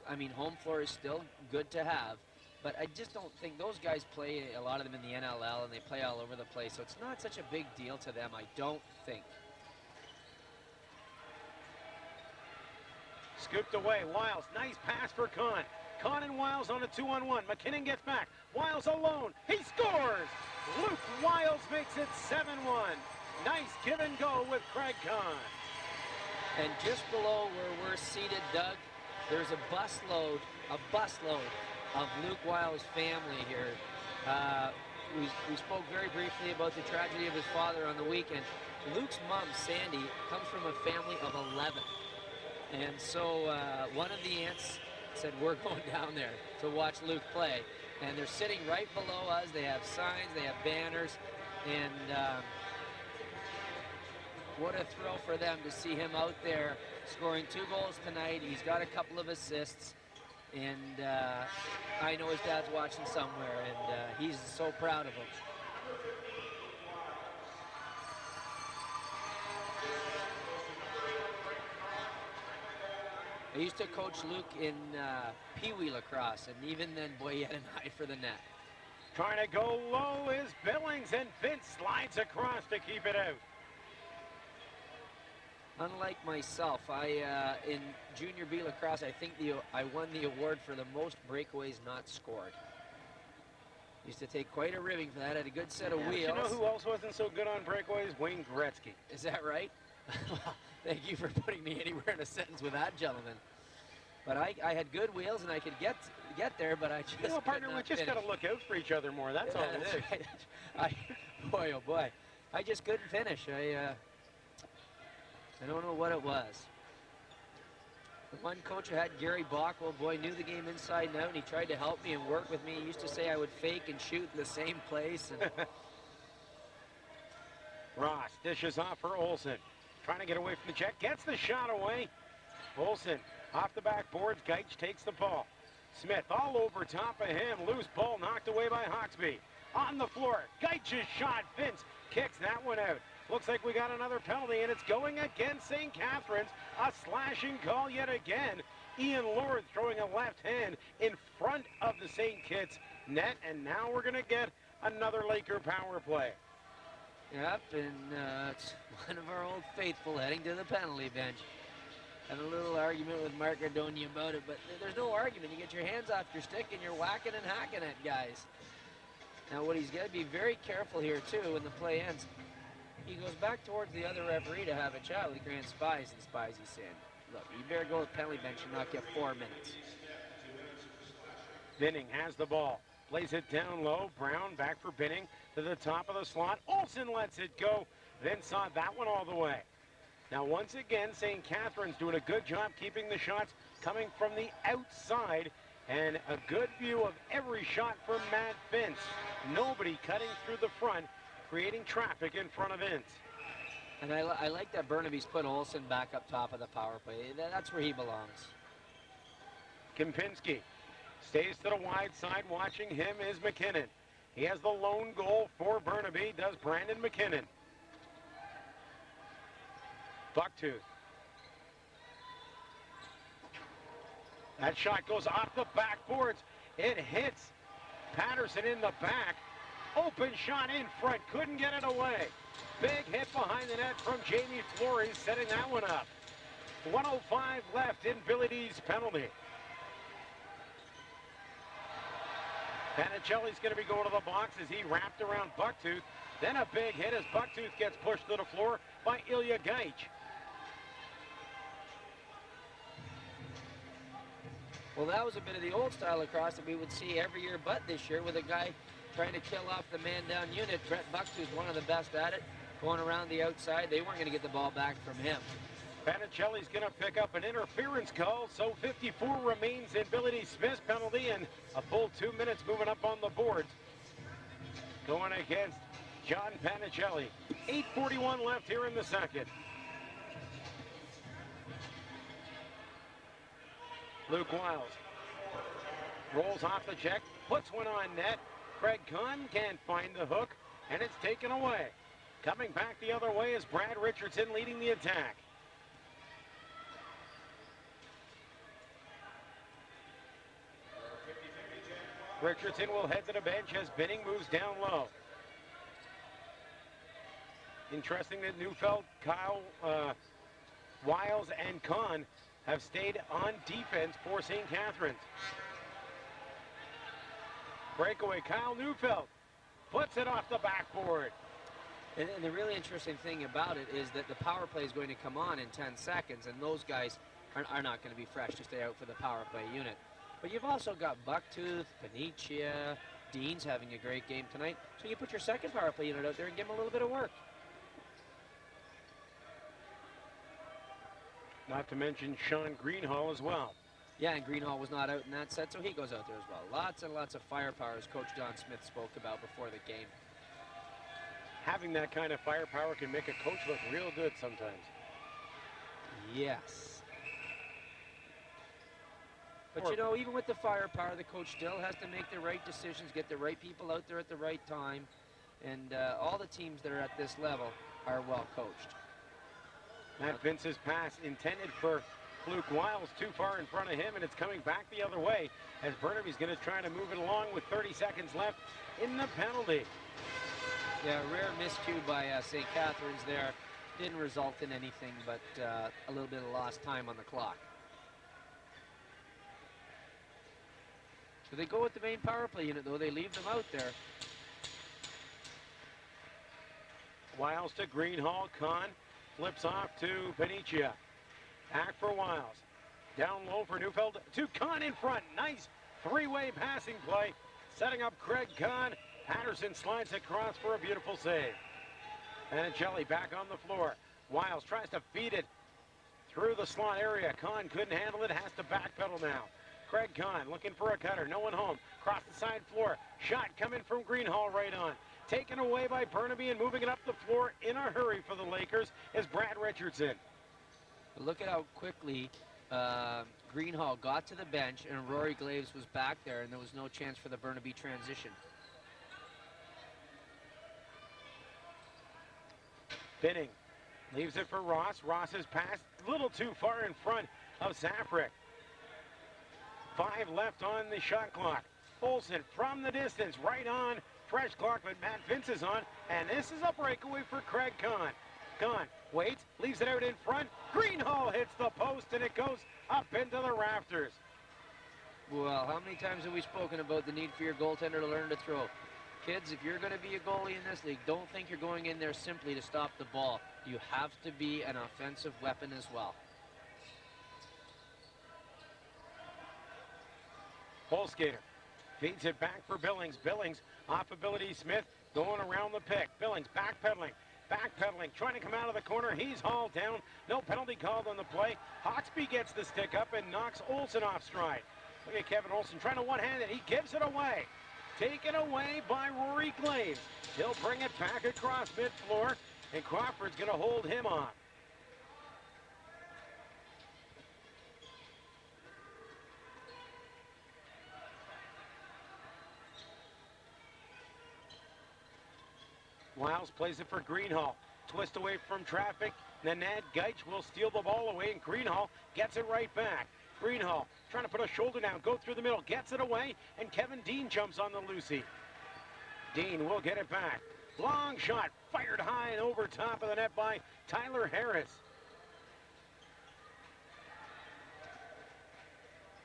Speaker 2: I mean, home floor is still good to have, but I just don't think those guys play, a lot of them in the NLL, and they play all over the place, so it's not such a big deal to them, I don't think.
Speaker 1: Scooped away, Wiles, nice pass for Kahn. Kahn and Wiles on a 2-on-1. McKinnon gets back. Wiles alone. He scores! Luke Wiles makes it 7-1. Nice give and go with Craig Kahn.
Speaker 2: And just below where we're seated, Doug, there's a busload of Luke Wiles' family here. We spoke very briefly about the tragedy of his father on the weekend. Luke's mom, Sandy, comes from a family of 11. And so one of the aunts said, we're going down there to watch Luke play. And they're sitting right below us. They have signs, they have banners. And what a thrill for them to see him out there scoring 2 goals tonight. He's got a couple of assists. And I know his dad's watching somewhere, and he's so proud of him. I used to coach Luke in Pee Wee lacrosse, and even then, boy, he had an eye for the net.
Speaker 1: Trying to go low is Billings, and Vince slides across to keep it out.
Speaker 2: Unlike myself, in Junior B lacrosse, I think I won the award for the most breakaways not scored. Used to take quite a ribbing for that. Had a good set of wheels.
Speaker 1: You know who else wasn't so good on breakaways? Wayne Gretzky.
Speaker 2: Is that right? Well, thank you for putting me anywhere in a sentence with that gentleman. But I had good wheels and I could get there, but I just
Speaker 1: you know, partner, we just got to look out for each other more. That's all it is.
Speaker 2: Right. Boy, oh boy, I just couldn't finish. I don't know what it was. The one coach I had, Gary Bockwell, boy, knew the game inside and out, and he tried to help me and work with me. He used to say I would fake and shoot in the same place. And
Speaker 1: Ross dishes off for Olsen. Trying to get away from the check. Gets the shot away. Olsen off the backboards. Geitch takes the ball. Smith all over top of him. Loose ball knocked away by Hawksby. On the floor. Geitch's shot. Vince kicks that one out. Looks like we got another penalty, and it's going against St. Catharines. A slashing call yet again. Ian Lord throwing a left hand in front of the St. Kitts net, and now we're going to get another Laker power play.
Speaker 2: Yep, and it's one of our old faithful heading to the penalty bench. Had a little argument with Mark Ardonia about it, but there's no argument. You get your hands off your stick and you're whacking and hacking at guys. Now what he's got to be very careful here too when the play ends. He goes back towards the other referee to have a chat with Grant Spies, and Spizey's saying, look, you better go with penalty bench and not get 4 minutes.
Speaker 1: Binning has the ball. Plays it down low. Brown back for Binning to the top of the slot. Olsen lets it go. Then saw that one all the way. Now, once again, St. Catharines doing a good job keeping the shots coming from the outside. And a good view of every shot from Matt Vince. Nobody cutting through the front, creating traffic in front of Vince.
Speaker 2: And I like that Burnaby's put Olsen back up top of the power play. That's where he belongs.
Speaker 1: Kempinski stays to the wide side. Watching him is McKinnon. He has the lone goal for Burnaby, does Brandon McKinnon. Bucktooth. That shot goes off the backboards. It hits Patterson in the back. Open shot in front. Couldn't get it away. Big hit behind the net from Jamie Flores, setting that one up. 1:05 left in Billy D's penalty. Panicelli's going to be going to the box as he wrapped around Bucktooth. Then a big hit as Bucktooth gets pushed to the floor by Ilya Geitch.
Speaker 2: Well, that was a bit of the old style lacrosse that we would see every year but this year, with a guy trying to kill off the man-down unit. Brett Bucks, who's one of the best at it, going around the outside. They weren't going to get the ball back from him.
Speaker 1: Panicelli's going to pick up an interference call, so 54 remains in Billy D. Smith's penalty, and a full 2 minutes moving up on the boards. Going against John Panicelli. 8:41 left here in the second. Luke Wiles rolls off the check, puts one on net. Craig Kahn can't find the hook, and it's taken away. Coming back the other way is Brad Richardson leading the attack. Richardson will head to the bench as Binning moves down low. Interesting that Neufeld, Kyle, Wiles, and Kahn have stayed on defense for St. Catharines. Breakaway, Kyle Neufeld puts it off the backboard.
Speaker 2: And the really interesting thing about it is that the power play is going to come on in 10 seconds, and those guys are not going to be fresh to stay out for the power play unit. But you've also got Bucktooth, Panicia, Dean's having a great game tonight. So you put your second power play unit out there and give them a little bit of work.
Speaker 1: Not to mention Sean Greenhall as well.
Speaker 2: Yeah, and Greenhall was not out in that set, so he goes out there as well. Lots and lots of firepower, as Coach Don Smith spoke about before the game.
Speaker 1: Having that kind of firepower can make a coach look real good sometimes.
Speaker 2: Yes. But, you know, even with the firepower, the coach still has to make the right decisions, get the right people out there at the right time. And all the teams that are at this level are well coached.
Speaker 1: Matt Vince's pass intended for Luke Wiles, too far in front of him, and it's coming back the other way as Burnaby's going to try to move it along with 30 seconds left in the penalty.
Speaker 2: Yeah, rare miscue by St. Catharines there. Didn't result in anything but a little bit of lost time on the clock. So they go with the main power play unit, though. They leave them out there.
Speaker 1: Wiles to Greenhall. Kahn flips off to Panicia. Back for Wiles. Down low for Neufeld to Kahn in front. Nice three-way passing play. Setting up Craig Kahn. Patterson slides across for a beautiful save. Panicelli back on the floor. Wiles tries to feed it through the slot area. Kahn couldn't handle it. Has to backpedal now. Craig Kahn looking for a cutter. No one home. Across the side floor. Shot coming from Greenhall right on. Taken away by Burnaby, and moving it up the floor in a hurry for the Lakers is Brad Richardson.
Speaker 2: Look at how quickly Greenhall got to the bench, and Rory Glaves was back there, and there was no chance for the Burnaby transition.
Speaker 1: Binning leaves it for Ross. Ross's pass a little too far in front of Safrick. 5 left on the shot clock. Olsen from the distance, right on. Fresh clock, but Matt Vince is on, and this is a breakaway for Craig Kahn. Kahn waits, leaves it out in front. Greenhall hits the post, and it goes up into the rafters.
Speaker 2: Well, how many times have we spoken about the need for your goaltender to learn to throw? Kids, if you're going to be a goalie in this league, don't think you're going in there simply to stop the ball. You have to be an offensive weapon as well.
Speaker 1: Holskater feeds it back for Billings. Billings off ability Smith going around the pick. Billings backpedaling, trying to come out of the corner. He's hauled down. No penalty called on the play. Hawksby gets the stick up and knocks Olsen off stride. Look at Kevin Olsen trying to one-hand it. He gives it away. Taken away by Rory Glaves. He'll bring it back across mid-floor, and Crawford's going to hold him off. Wiles plays it for Greenhall. Twist away from traffic. Nanad Geitch will steal the ball away, and Greenhall gets it right back. Greenhall trying to put a shoulder down, go through the middle, gets it away, and Kevin Dean jumps on the Lucy. Dean will get it back. Long shot, fired high and over top of the net by Tyler Harris.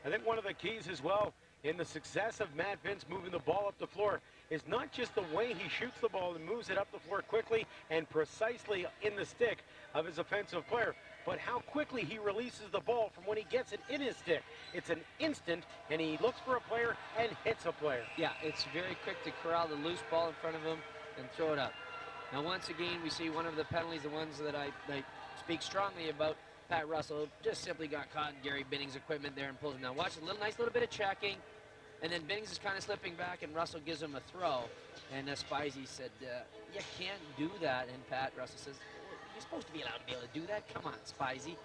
Speaker 1: I think one of the keys as well in the success of Matt Vince moving the ball up the floor is not just the way he shoots the ball and moves it up the floor quickly and precisely in the stick of his offensive player, but how quickly he releases the ball from when he gets it in his stick. It's an instant, and he looks for a player and hits a player.
Speaker 2: Yeah, it's very quick to corral the loose ball in front of him and throw it up. Now, once again, we see one of the penalties, the ones that I speak strongly about. Pat Russell just simply got caught in Gary Binning's equipment there and pulls him down. Watch a nice little bit of checking, and then Binnings is kind of slipping back, and Russell gives him a throw. And Spizey said, you can't do that. And Pat Russell says, well, you're supposed to be allowed to be able to do that. Come on, Spizey.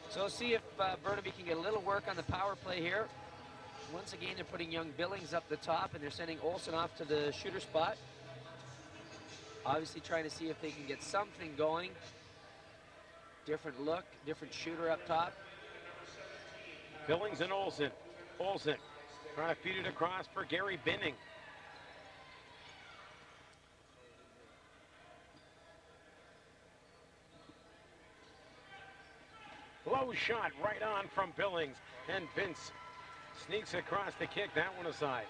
Speaker 2: So we'll see if Burnaby can get a little work on the power play here. Once again, they're putting young Billings up the top, and they're sending Olsen off to the shooter spot. Obviously trying to see if they can get something going. Different look, different shooter up top.
Speaker 1: Billings and Olsen. Olsen trying to feed it across for Gary Binning. Low shot right on from Billings, and Vince sneaks across to kick that one aside.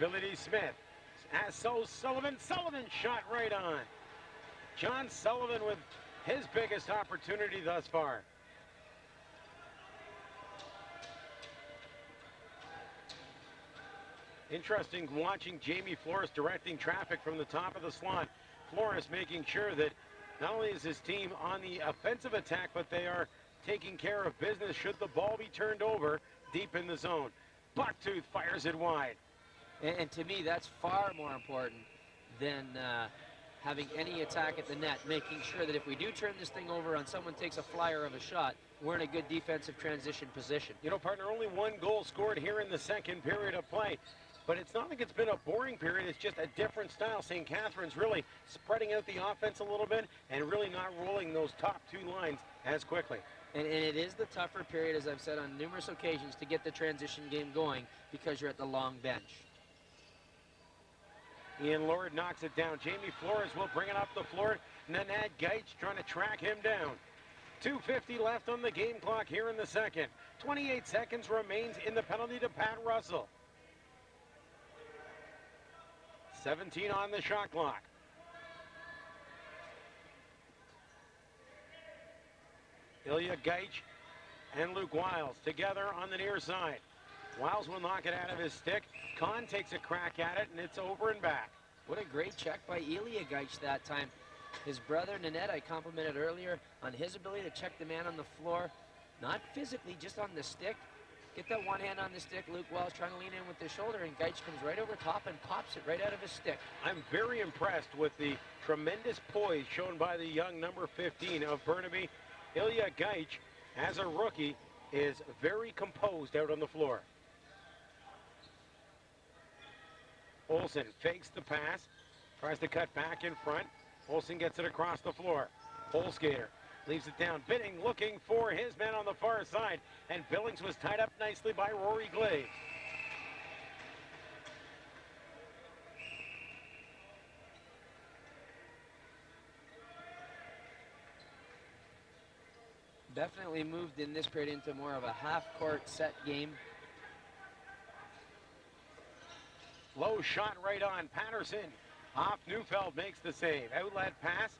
Speaker 1: Billy D. Smith. As so Sullivan. Sullivan shot right on. John Sullivan with his biggest opportunity thus far. Interesting watching Jamie Flores directing traffic from the top of the slot. Flores making sure that not only is his team on the offensive attack, but they are taking care of business should the ball be turned over deep in the zone. Bucktooth fires it wide.
Speaker 2: And to me, that's far more important than having any attack at the net, making sure that if we do turn this thing over and someone takes a flyer of a shot, we're in a good defensive transition position.
Speaker 1: You know, partner, only one goal scored here in the second period of play. But it's not like it's been a boring period. It's just a different style. St. Catharines really spreading out the offense a little bit and really not rolling those top two lines as quickly.
Speaker 2: And it is the tougher period, as I've said on numerous occasions, to get the transition game going because you're at the long bench.
Speaker 1: Ian Lord knocks it down. Jamie Flores will bring it up the floor. Nanad Gates trying to track him down. 2:50 left on the game clock here in the second. 28 seconds remains in the penalty to Pat Russell. 17 on the shot clock. Ilya Gaich and Luke Wiles together on the near side. Wiles will knock it out of his stick. Kahn takes a crack at it, and it's over and back.
Speaker 2: What a great check by Ilya Gaich that time. His brother, Nanette, I complimented earlier on his ability to check the man on the floor. Not physically, just on the stick. Get that one hand on the stick. Luke Wiles trying to lean in with the shoulder, and Gaich comes right over top and pops it right out of his stick.
Speaker 1: I'm very impressed with the tremendous poise shown by the young number 15 of Burnaby. Ilya Gaich, as a rookie, is very composed out on the floor. Olsen fakes the pass, tries to cut back in front. Olsen gets it across the floor. Holskater leaves it down. Binning looking for his man on the far side, and Billings was tied up nicely by Rory Glaze.
Speaker 2: Definitely moved in this period into more of a half-court set game.
Speaker 1: Low shot right on Patterson. Off Neufeld makes the save. Outlet pass.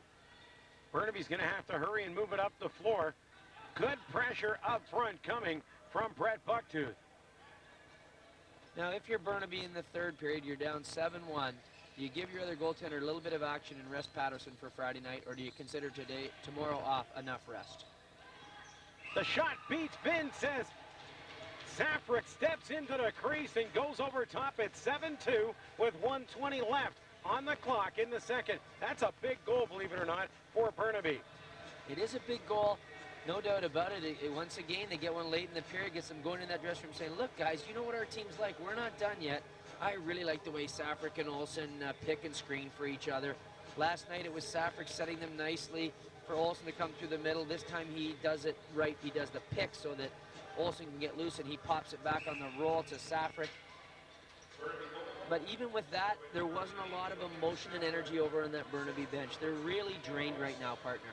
Speaker 1: Burnaby's going to have to hurry and move it up the floor. Good pressure up front coming from Brett Bucktooth.
Speaker 2: Now, if you're Burnaby in the third period, you're down 7-1. Do you give your other goaltender a little bit of action and rest Patterson for Friday night, or do you consider tomorrow off enough rest?
Speaker 1: The shot beats Vinces. Safrick steps into the crease and goes over top at 7-2 with 1:20 left on the clock in the second. That's a big goal, believe it or not, for Burnaby.
Speaker 2: It is a big goal, no doubt about it. Once again, they get one late in the period, gets them going in that dressing room saying, look, guys, you know what our team's like. We're not done yet. I really like the way Safrick and Olsen pick and screen for each other. Last night, it was Safrick setting them nicely for Olsen to come through the middle. This time, he does it right. He does the pick so that Olsen can get loose, and he pops it back on the roll to Safrick. But even with that, there wasn't a lot of emotion and energy over on that Burnaby bench. They're really drained right now, partner.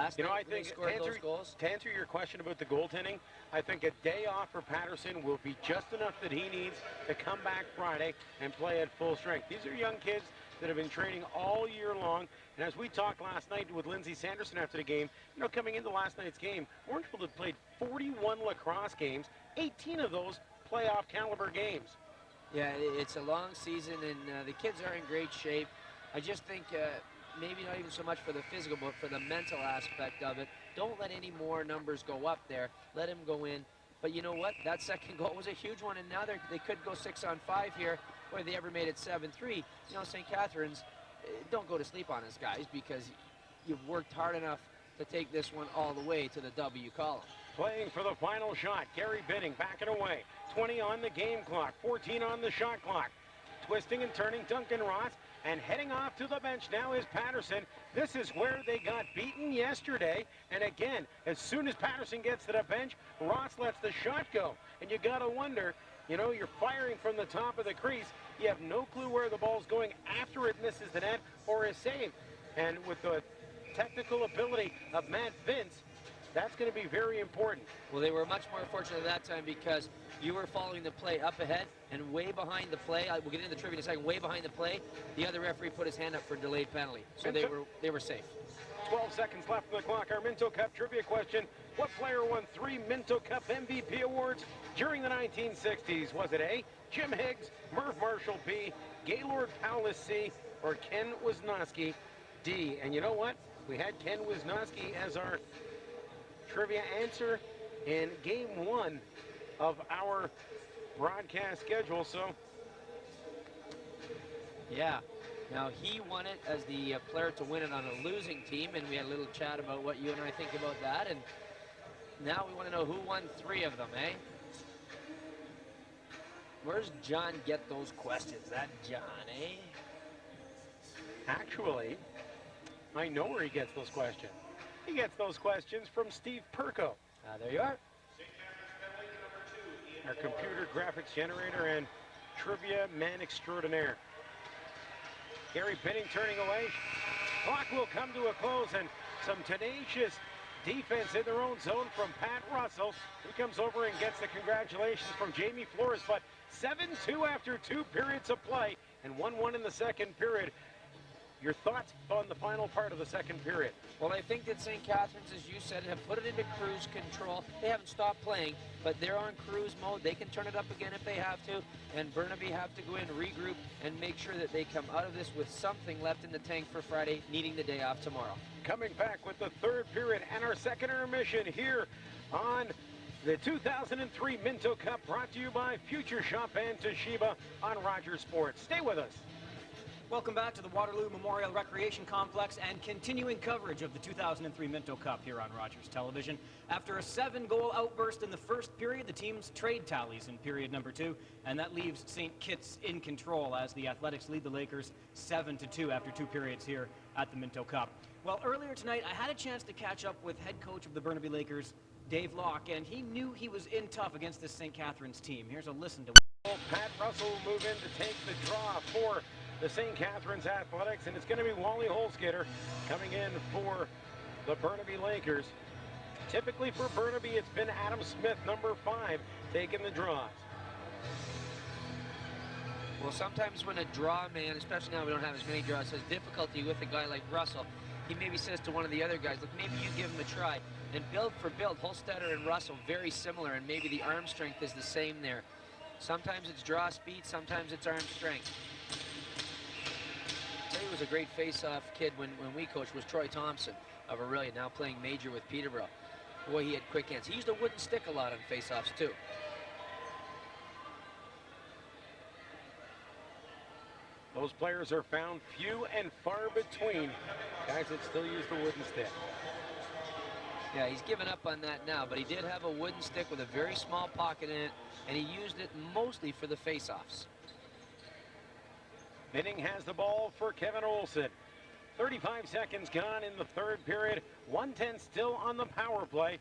Speaker 2: last
Speaker 1: You know,
Speaker 2: night
Speaker 1: I
Speaker 2: when they
Speaker 1: think
Speaker 2: scored those goals.
Speaker 1: to answer your question about the goaltending, I think a day off for Patterson will be just enough that he needs to come back Friday and play at full strength. These are young kids that have been training all year long. And as we talked last night with Lindsay Sanderson after the game, you know, coming into last night's game, Orangeville had played 41 lacrosse games, 18 of those playoff caliber games.
Speaker 2: Yeah, it's a long season, and the kids are in great shape. I just think maybe not even so much for the physical, but for the mental aspect of it. Don't let any more numbers go up there. Let him go in. But you know what? That second goal was a huge one, and now they could go 6-on-5 here, or they ever made it 7-3. You know, St. Catharines, don't go to sleep on us, guys, because you've worked hard enough to take this one all the way to the W column.
Speaker 1: Playing for the final shot, Gary Binning backing away. 20 on the game clock, 14 on the shot clock. Twisting and turning, Duncan Ross, and heading off to the bench now is Patterson. This is where they got beaten yesterday. And again, as soon as Patterson gets to the bench, Ross lets the shot go. And you got to wonder, you know, you're firing from the top of the crease. You have no clue where the ball's going after it misses the net or is saved. And with the technical ability of Matt Vince, that's going to be very important.
Speaker 2: Well, they were much more fortunate that time because you were following the play up ahead and way behind the play. We'll get into the trivia in a second. Way behind the play, the other referee put his hand up for a delayed penalty, so they were safe.
Speaker 1: 12 seconds left on the clock. Our Minto Cup trivia question: what player won 3 Minto Cup MVP awards during the 1960s? Was it A, Jim Higgs, Merv Marshall, B, Gaylord Powless, C, or Ken Wisniewski, D? And you know what? We had Ken Wisniewski as our trivia answer in game 1 of our broadcast schedule, so
Speaker 2: yeah. Now, he won it as the player to win it on a losing team, and we had a little chat about what you and I think about that, and now we want to know who won 3 of them, eh? Where's John get those questions? That John, eh?
Speaker 1: actually, I know where he gets those questions. He gets those questions from Steve Perko.
Speaker 2: There you are.
Speaker 1: Our computer graphics generator and trivia man extraordinaire. Gary Binning turning away. Clock will come to a close, and some tenacious defense in their own zone from Pat Russell, who comes over and gets the congratulations from Jamie Flores. But 7-2 after 2 periods of play and 1-1 in the second period. Your thoughts on the final part of the second period?
Speaker 2: Well, I think that St. Catharines, as you said, have put it into cruise control. They haven't stopped playing, but they're on cruise mode. They can turn it up again if they have to, and Burnaby have to go in, regroup, and make sure that they come out of this with something left in the tank for Friday, needing the day off tomorrow.
Speaker 1: Coming back with the third period and our second intermission here on the 2003 Minto Cup, brought to you by Future Shop and Toshiba on Rogers Sports. Stay with us.
Speaker 3: Welcome back to the Waterloo Memorial Recreation Complex and continuing coverage of the 2003 Minto Cup here on Rogers Television. After a 7-goal outburst in the first period, the teams trade tallies in period number 2, and that leaves St. Kitts in control as the Athletics lead the Lakers 7-2 after 2 periods here at the Minto Cup. Well, earlier tonight, I had a chance to catch up with head coach of the Burnaby Lakers, Dave Locke, and he knew he was in tough against this St. Catharines team. Here's a listen to
Speaker 1: Pat Russell will move in to take the draw for the St. Catharines Athletics, and it's going to be Wally Holzgater coming in for the Burnaby Lakers. Typically for Burnaby, it's been Adam Smith, number 5, taking the draws.
Speaker 2: Well, sometimes when a draw man, especially now we don't have as many draws, has difficulty with a guy like Russell, he maybe says to one of the other guys, look, maybe you give him a try. And build for build, Holzgater and Russell very similar, and maybe the arm strength is the same there. Sometimes it's draw speed, sometimes it's arm strength. I'll tell you who was a great face-off kid when we coached was Troy Thompson of Aurelia, now playing major with Peterborough. Boy, he had quick hands. He used a wooden stick a lot on face-offs too.
Speaker 1: Those players are found few and far between. Guys that still use the wooden stick.
Speaker 2: Yeah, he's given up on that now, but he did have a wooden stick with a very small pocket in it, and he used it mostly for the face-offs.
Speaker 1: Binning has the ball for Kevin Olson. 35 seconds gone in the third period. 1:10 still on the power play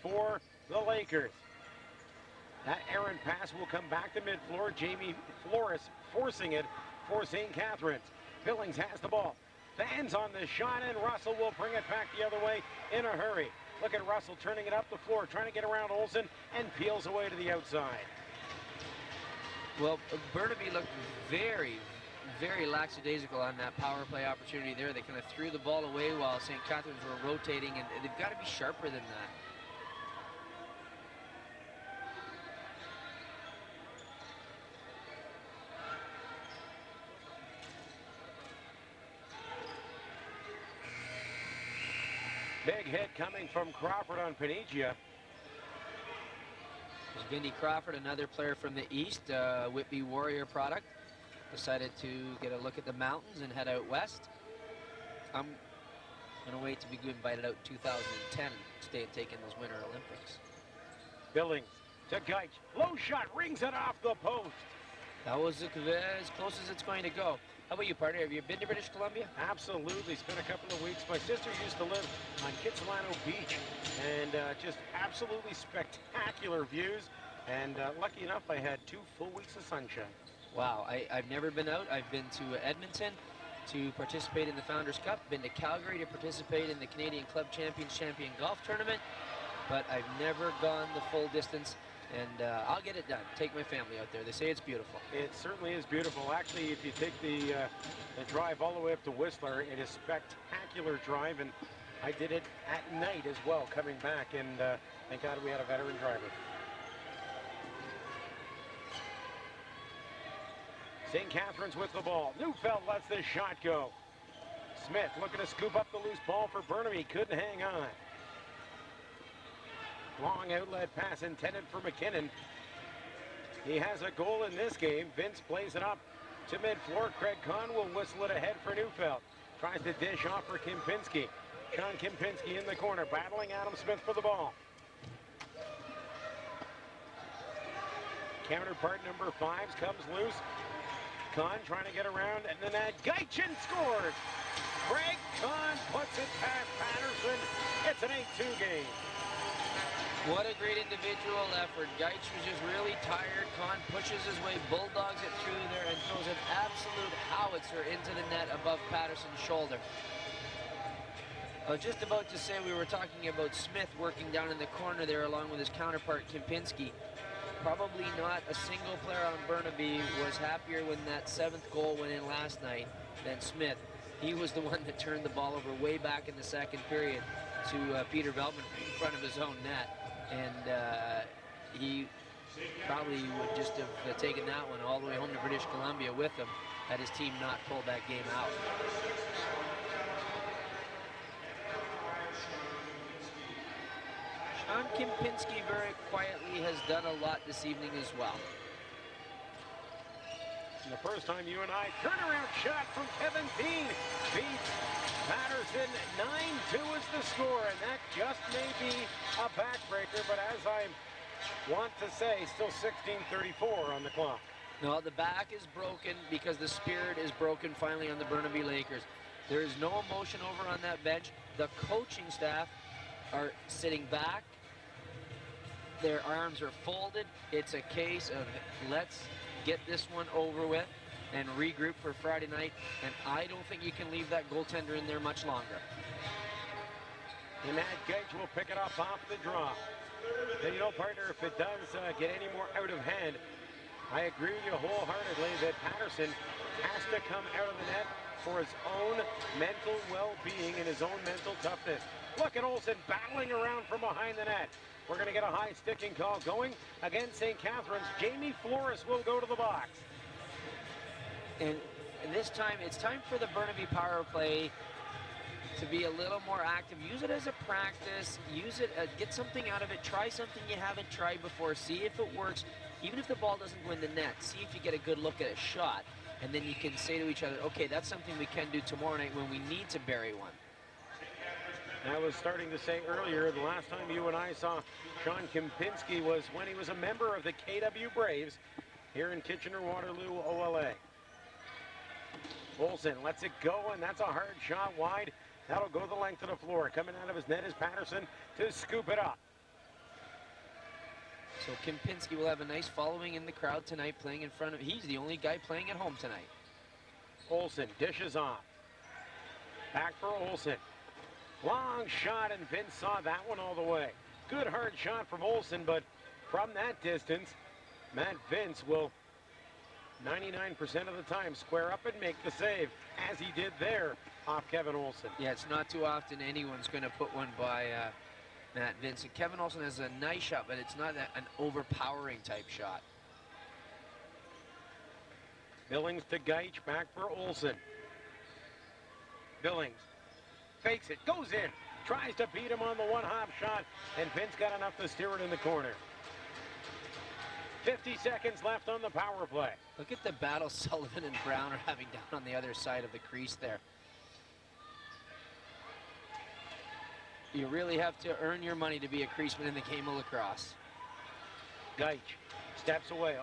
Speaker 1: for the Lakers. That errant pass will come back to mid-floor. Jamie Flores forcing it for St. Catharines. Billings has the ball. Fans on the shot, and Russell will bring it back the other way in a hurry. Look at Russell turning it up the floor, trying to get around Olsen, and peels away to the outside.
Speaker 2: Well, Burnaby looked very, very lackadaisical on that power play opportunity there. They kind of threw the ball away while St. Catharines were rotating, and they've got to be sharper than that.
Speaker 1: Big hit coming from Crawford on Panigia.
Speaker 2: Vindy Crawford, another player from the East, Whitby Warrior product, decided to get a look at the mountains and head out west. I'm going to wait to be invited out in 2010 and stay and take in those Winter Olympics.
Speaker 1: Billings to Geich. Low shot, rings it off the post.
Speaker 2: That was as close as it's going to go. How about you, partner? Have you been to British Columbia?
Speaker 1: Absolutely. Spent a couple of weeks. My sister used to live on Kitsilano Beach, and just absolutely spectacular views. And lucky enough, I had 2 full weeks of sunshine.
Speaker 2: Wow. I've never been out. I've been to Edmonton to participate in the Founders Cup, been to Calgary to participate in the Canadian Club Champions Champion Golf Tournament, but I've never gone the full distance. And I'll get it done. Take my family out there. They say it's beautiful.
Speaker 1: It certainly is beautiful. Actually, if you take the drive all the way up to Whistler, it is spectacular drive. And I did it at night as well, coming back. And thank God we had a veteran driver. St. Catharines with the ball. Neufeld lets the shot go. Smith looking to scoop up the loose ball for Burnaby. Couldn't hang on. Long outlet pass intended for McKinnon. He has a goal in this game. Vince plays it up to mid-floor. Craig Kahn will whistle it ahead for Neufeld. Tries to dish off for Kempinski. Sean Kempinski in the corner, battling Adam Smith for the ball. Counterpart number 5 comes loose. Kahn trying to get around, and then that Geichin scores. Craig Kahn puts it past Patterson. It's an 8-2 game.
Speaker 2: What a great individual effort. Geich was just really tired. Kahn pushes his way, bulldogs it through there, and throws an absolute howitzer into the net above Patterson's shoulder. I was just about to say we were talking about Smith working down in the corner there along with his counterpart Kempinski. Probably not a single player on Burnaby was happier when that 7th goal went in last night than Smith. He was the one that turned the ball over way back in the 2nd period to Peter Veltman in front of his own net. And he probably would just have taken that one all the way home to British Columbia with him had his team not pulled that game out. Sean Kempinski very quietly has done a lot this evening as well.
Speaker 1: And the first time you and I, turnaround shot from Kevin Dean beats Patterson. 9-2 is the score, and that just may be a backbreaker, but as I want to say, still 16:34 on the clock.
Speaker 2: No, the back is broken because the spirit is broken finally on the Burnaby Lakers. There is no emotion over on that bench. The coaching staff are sitting back. Their arms are folded. It's a case of let's get this one over with and regroup for Friday night. And I don't think you can leave that goaltender in there much longer.
Speaker 1: And Matt Geich will pick it up off the draw. And you know, partner, if it does get any more out of hand, I agree with you wholeheartedly that Patterson has to come out of the net for his own mental well-being and his own mental toughness. Look at Olsen battling around from behind the net. We're going to get a high sticking call going against St. Catharines. Jamie Flores will go to the box.
Speaker 2: And this time, it's time for the Burnaby power play to be a little more active. Use it as a practice. Use it, get something out of it. Try something you haven't tried before. See if it works. Even if the ball doesn't go in the net, see if you get a good look at a shot. And then you can say to each other, okay, that's something we can do tomorrow night when we need to bury one.
Speaker 1: I was starting to say earlier, the last time you and I saw Sean Kempinski was when he was a member of the KW Braves here in Kitchener-Waterloo, OLA. Olsen lets it go, and that's a hard shot wide. That'll go the length of the floor. Coming out of his net is Patterson to scoop it up.
Speaker 2: So Kempinski will have a nice following in the crowd tonight, playing in front of, he's the only guy playing at home tonight.
Speaker 1: Olsen dishes off. Back for Olsen. Long shot, and Vince saw that one all the way. Good hard shot from Olsen, but from that distance, Matt Vince will 99% of the time square up and make the save, as he did there off Kevin Olsen.
Speaker 2: Yeah, it's not too often anyone's going to put one by Matt Vince. And Kevin Olsen has a nice shot, but it's not an overpowering type shot.
Speaker 1: Billings to Gaich, back for Olsen. Billings fakes it, goes in, tries to beat him on the one-hop shot, and Vince got enough to steer it in the corner. 50 seconds left on the power play.
Speaker 2: Look at the battle Sullivan and Brown are having down on the other side of the crease there. You really have to earn your money to be a creaseman in the game of lacrosse.
Speaker 1: Gaich steps away.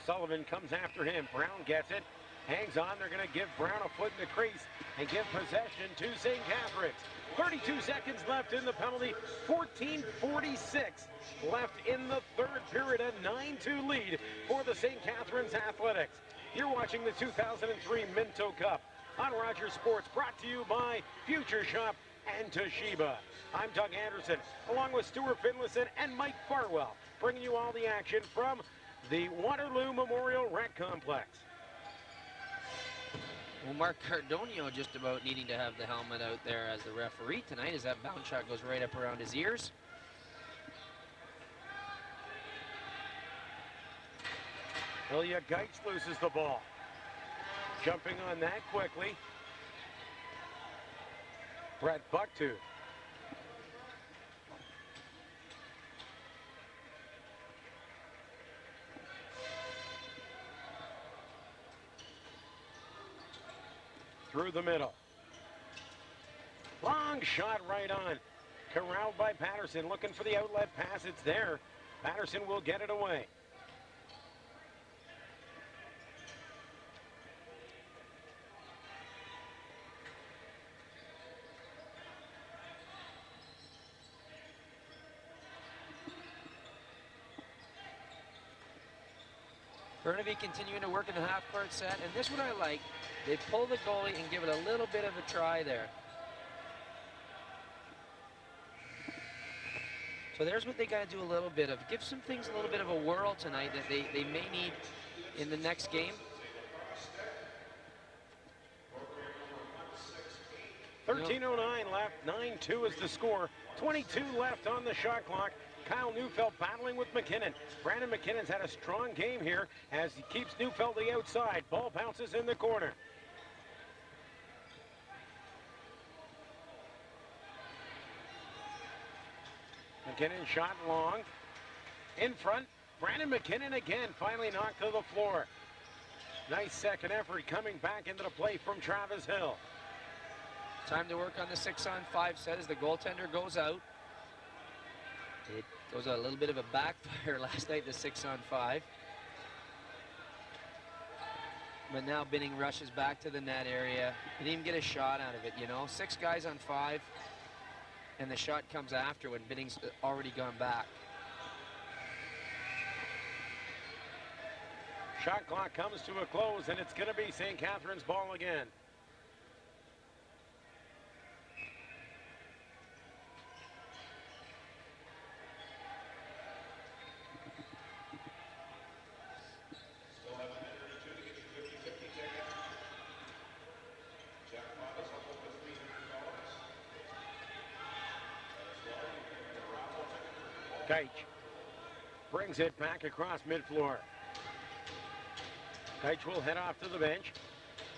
Speaker 1: Sullivan comes after him. Brown gets it, hangs on. They're going to give Brown a foot in the crease and give possession to St. Catharines. 32 seconds left in the penalty. 14:46 left in the third period. A 9-2 lead for the St. Catharines Athletics. You're watching the 2003 Minto Cup on Rogers Sports, brought to you by Future Shop and Toshiba. I'm Doug Anderson, along with Stuart Finlayson and Mike Farwell, bringing you all the action from the Waterloo Memorial Rec Complex.
Speaker 2: Well, Mark Cardonio just about needing to have the helmet out there as the referee tonight, as that bounce shot goes right up around his ears.
Speaker 1: Ilya Gaich loses the ball. Jumping on that quickly, Brett Bucktooth. Through the middle. Long shot right on. Corralled by Patterson, looking for the outlet pass. It's there. Patterson will get it away.
Speaker 2: Burnaby continuing to work in the half-court set, and this one I like. They pull the goalie and give it a little bit of a try there. So there's what they got to do a little bit of. Give some things a little bit of a whirl tonight that they may need in the next game.
Speaker 1: 13:09 left, 9-2 is the score. 22 left on the shot clock. Kyle Neufeld battling with McKinnon. Brandon McKinnon's had a strong game here as he keeps Neufeld the outside. Ball bounces in the corner. McKinnon shot long. In front, Brandon McKinnon again, finally knocked to the floor. Nice second effort coming back into the play from Travis Hill.
Speaker 2: Time to work on the 6-on-5 set as the goaltender goes out. It was a little bit of a backfire last night, the 6-on-5. But now Binning rushes back to the net area. He didn't even get a shot out of it, you know. 6 guys on 5, and the shot comes after when Binning's already gone back.
Speaker 1: Shot clock comes to a close, and it's going to be St. Catharines' ball again. Gaich brings it back across midfloor. Gaich will head off to the bench.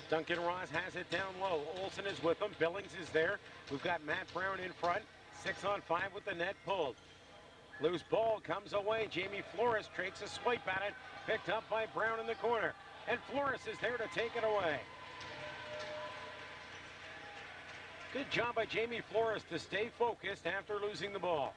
Speaker 1: Duncan Ross has it down low. Olsen is with him. Billings is there. We've got Matt Brown in front. 6-on-5 with the net pulled. Loose ball comes away. Jamie Flores takes a swipe at it. Picked up by Brown in the corner. And Flores is there to take it away. Good job by Jamie Flores to stay focused after losing the ball.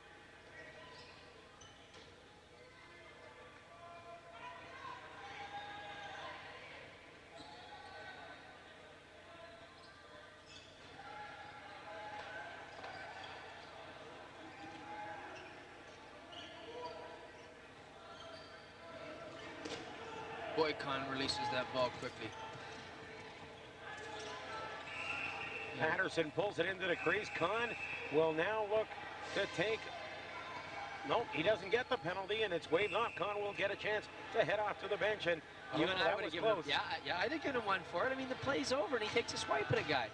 Speaker 2: Boycon releases that ball quickly.
Speaker 1: Patterson pulls it into the crease. Kahn will now look to take... Nope, he doesn't get the penalty, and it's waved off. Kahn will get a chance to head off to the bench, and
Speaker 2: You and I
Speaker 1: that
Speaker 2: would have
Speaker 1: was
Speaker 2: given him,
Speaker 1: close.
Speaker 2: yeah, I'd have given him one for it. I mean, the play's over, and he takes a swipe at a guy.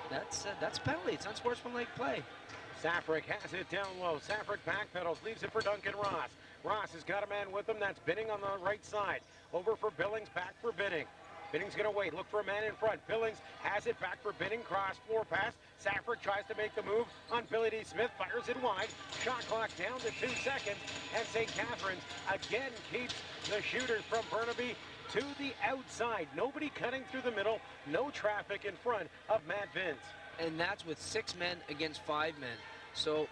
Speaker 2: That's a penalty. It's unsportsmanlike play.
Speaker 1: Safrick has it down low. Safrick backpedals, leaves it for Duncan Ross. Ross has got a man with him. That's Binning on the right side. Over for Billings, back for Binning. Binning's going to wait, look for a man in front. Billings has it back for Binning, cross floor pass. Safrick tries to make the move on Billy D. Smith, fires it wide. Shot clock down to 2 seconds, and St. Catharines again keeps the shooters from Burnaby to the outside. Nobody cutting through the middle, no traffic in front of Matt Vince.
Speaker 2: And that's with 6 men against 5 men. So,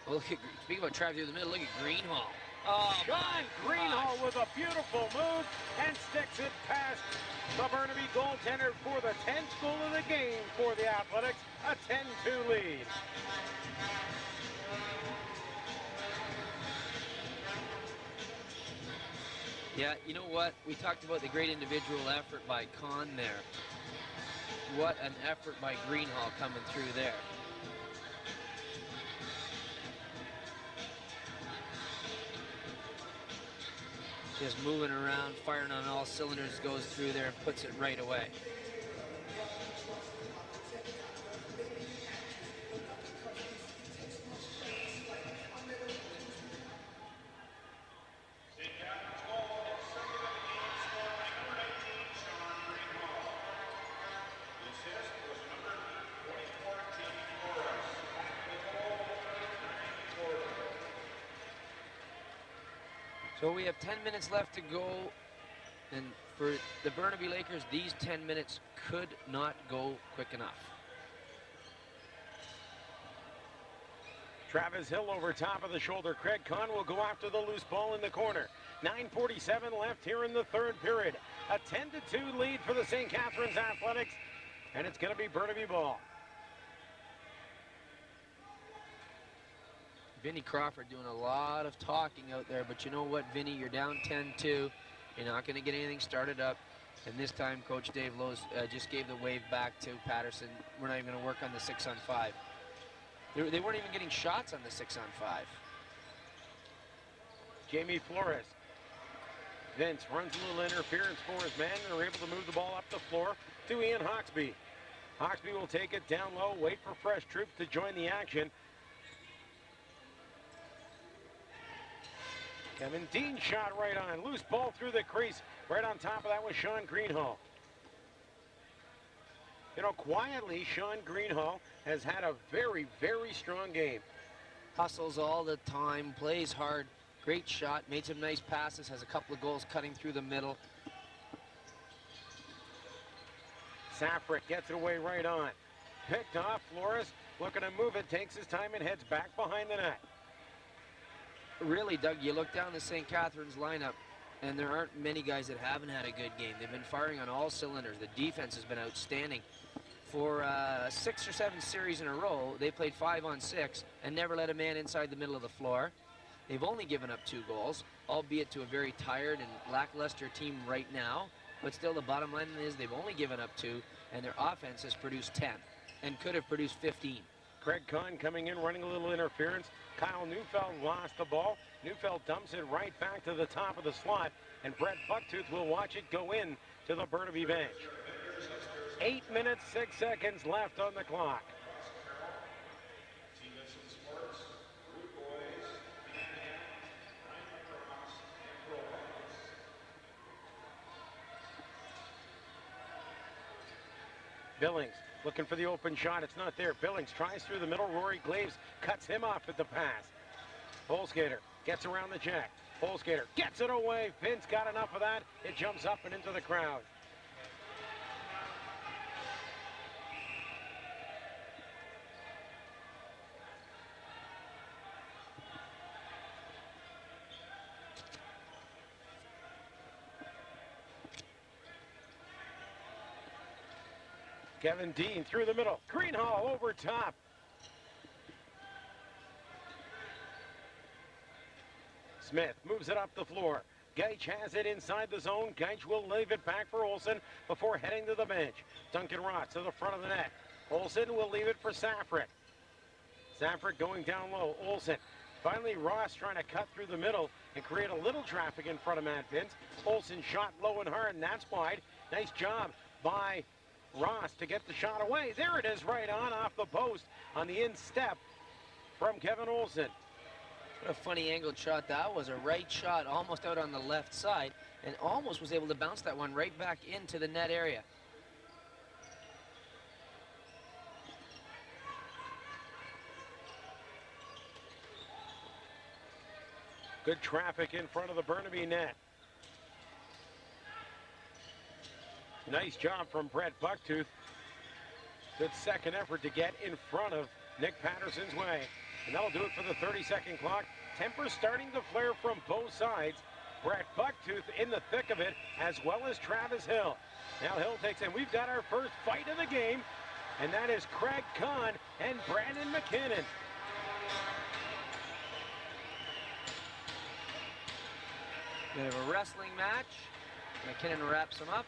Speaker 2: well, speaking about traffic through the middle, look at Greenhall. Oh,
Speaker 1: Sean Greenhall with a beautiful move and sticks it past the Burnaby goaltender for the 10th goal of the game for the Athletics, a 10-2 lead.
Speaker 2: Yeah, you know what? We talked about the great individual effort by Kahn there. What an effort by Greenhall coming through there. Just moving around, firing on all cylinders, goes through there and puts it right away. So we have 10 minutes left to go, and for the Burnaby Lakers, these 10 minutes could not go quick enough.
Speaker 1: Travis Hill over top of the shoulder. Craig Kahn will go after the loose ball in the corner. 9:47 left here in the third period. A 10-2 lead for the St. Catharines Athletics, and it's going to be Burnaby ball.
Speaker 2: Vinnie Crawford doing a lot of talking out there, but you know what, Vinnie, you're down 10-2. You're not going to get anything started up. And this time, Coach Dave Lowe's just gave the wave back to Patterson. We're not even going to work on the 6-on-5. They weren't even getting shots on the 6-on-5.
Speaker 1: Jamie Flores. Vince runs a little interference for his man, and they're able to move the ball up the floor to Ian Hawksby. Hawksby will take it down low, wait for fresh troops to join the action. Kevin Dean shot right on. Loose ball through the crease. Right on top of that was Sean Greenhall. You know, quietly, Sean Greenhall has had a very, very strong game.
Speaker 2: Hustles all the time, plays hard, great shot, made some nice passes, has a couple of goals cutting through the middle.
Speaker 1: Safrick gets it away right on. Picked off. Flores looking to move it, takes his time and heads back behind the net.
Speaker 2: Really, Doug, you look down the St. Catharines lineup, and there aren't many guys that haven't had a good game. They've been firing on all cylinders. The defense has been outstanding. For 6 or 7 series in a row, they played 5-on-6 and never let a man inside the middle of the floor. They've only given up 2 goals, albeit to a very tired and lackluster team right now. But still, the bottom line is they've only given up 2, and their offense has produced 10 and could have produced 15.
Speaker 1: Craig Kahn coming in, running a little interference. Kyle Neufeld lost the ball. Neufeld dumps it right back to the top of the slot, and Brett Bucktooth will watch it go in to the Burnaby bench. 8 minutes, 6 seconds left on the clock. Billings looking for the open shot. It's not there. Billings tries through the middle. Rory Glaves cuts him off at the pass. Polskater gets around the jack. Polskater gets it away. Vince got enough of that. It jumps up and into the crowd. Kevin Dean through the middle. Greenhall over top. Smith moves it up the floor. Geich has it inside the zone. Geich will leave it back for Olsen before heading to the bench. Duncan Ross to the front of the net. Olsen will leave it for Safric. Safric going down low. Olsen. Finally, Ross trying to cut through the middle and create a little traffic in front of Matt Vince. Olsen shot low and hard, and that's wide. Nice job by Ross to get the shot away. There it is, right on off the post on the instep from Kevin Olsen.
Speaker 2: What a funny angled shot that was. A right shot almost out on the left side, and almost was able to bounce that one right back into the net area.
Speaker 1: Good traffic in front of the Burnaby net. Nice job from Brett Bucktooth. Good second effort to get in front of Nick Patterson's way. And that'll do it for the 30-second clock. Temper starting to flare from both sides. Brett Bucktooth in the thick of it, as well as Travis Hill. Now Hill takes in. We've got our first fight of the game, and that is Craig Kahn and Brandon McKinnon.
Speaker 2: Bit of a wrestling match. McKinnon wraps him up,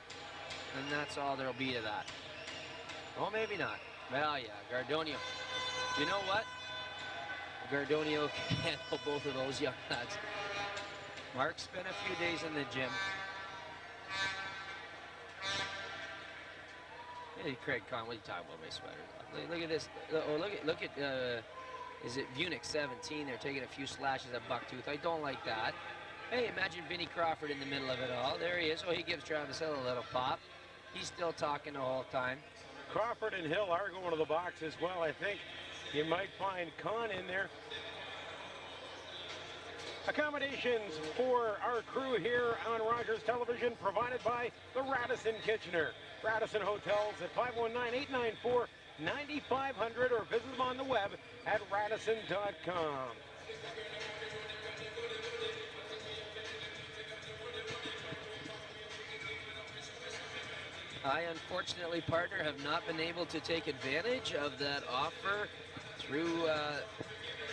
Speaker 2: and that's all there'll be to that. Oh, maybe not. Well, yeah, Gardonio. You know what? Gardonio can handle both of those young lads. Mark spent a few days in the gym. Hey, Craig Kahn, what are you talking about, my sweater? Look at this. Oh, look at is it Vunick 17? They're taking a few slashes at Bucktooth. I don't like that. Hey, imagine Vinnie Crawford in the middle of it all. There he is. Oh, he gives Travis Hill a little pop. He's still talking the whole time.
Speaker 1: Crawford and Hill are going to the box as well. I think you might find Kahn in there. Accommodations for our crew here on Rogers Television provided by the Radisson Kitchener. Radisson Hotels at 519-894-9500 or visit them on the web at radisson.com.
Speaker 2: I, unfortunately, partner, have not been able to take advantage of that offer through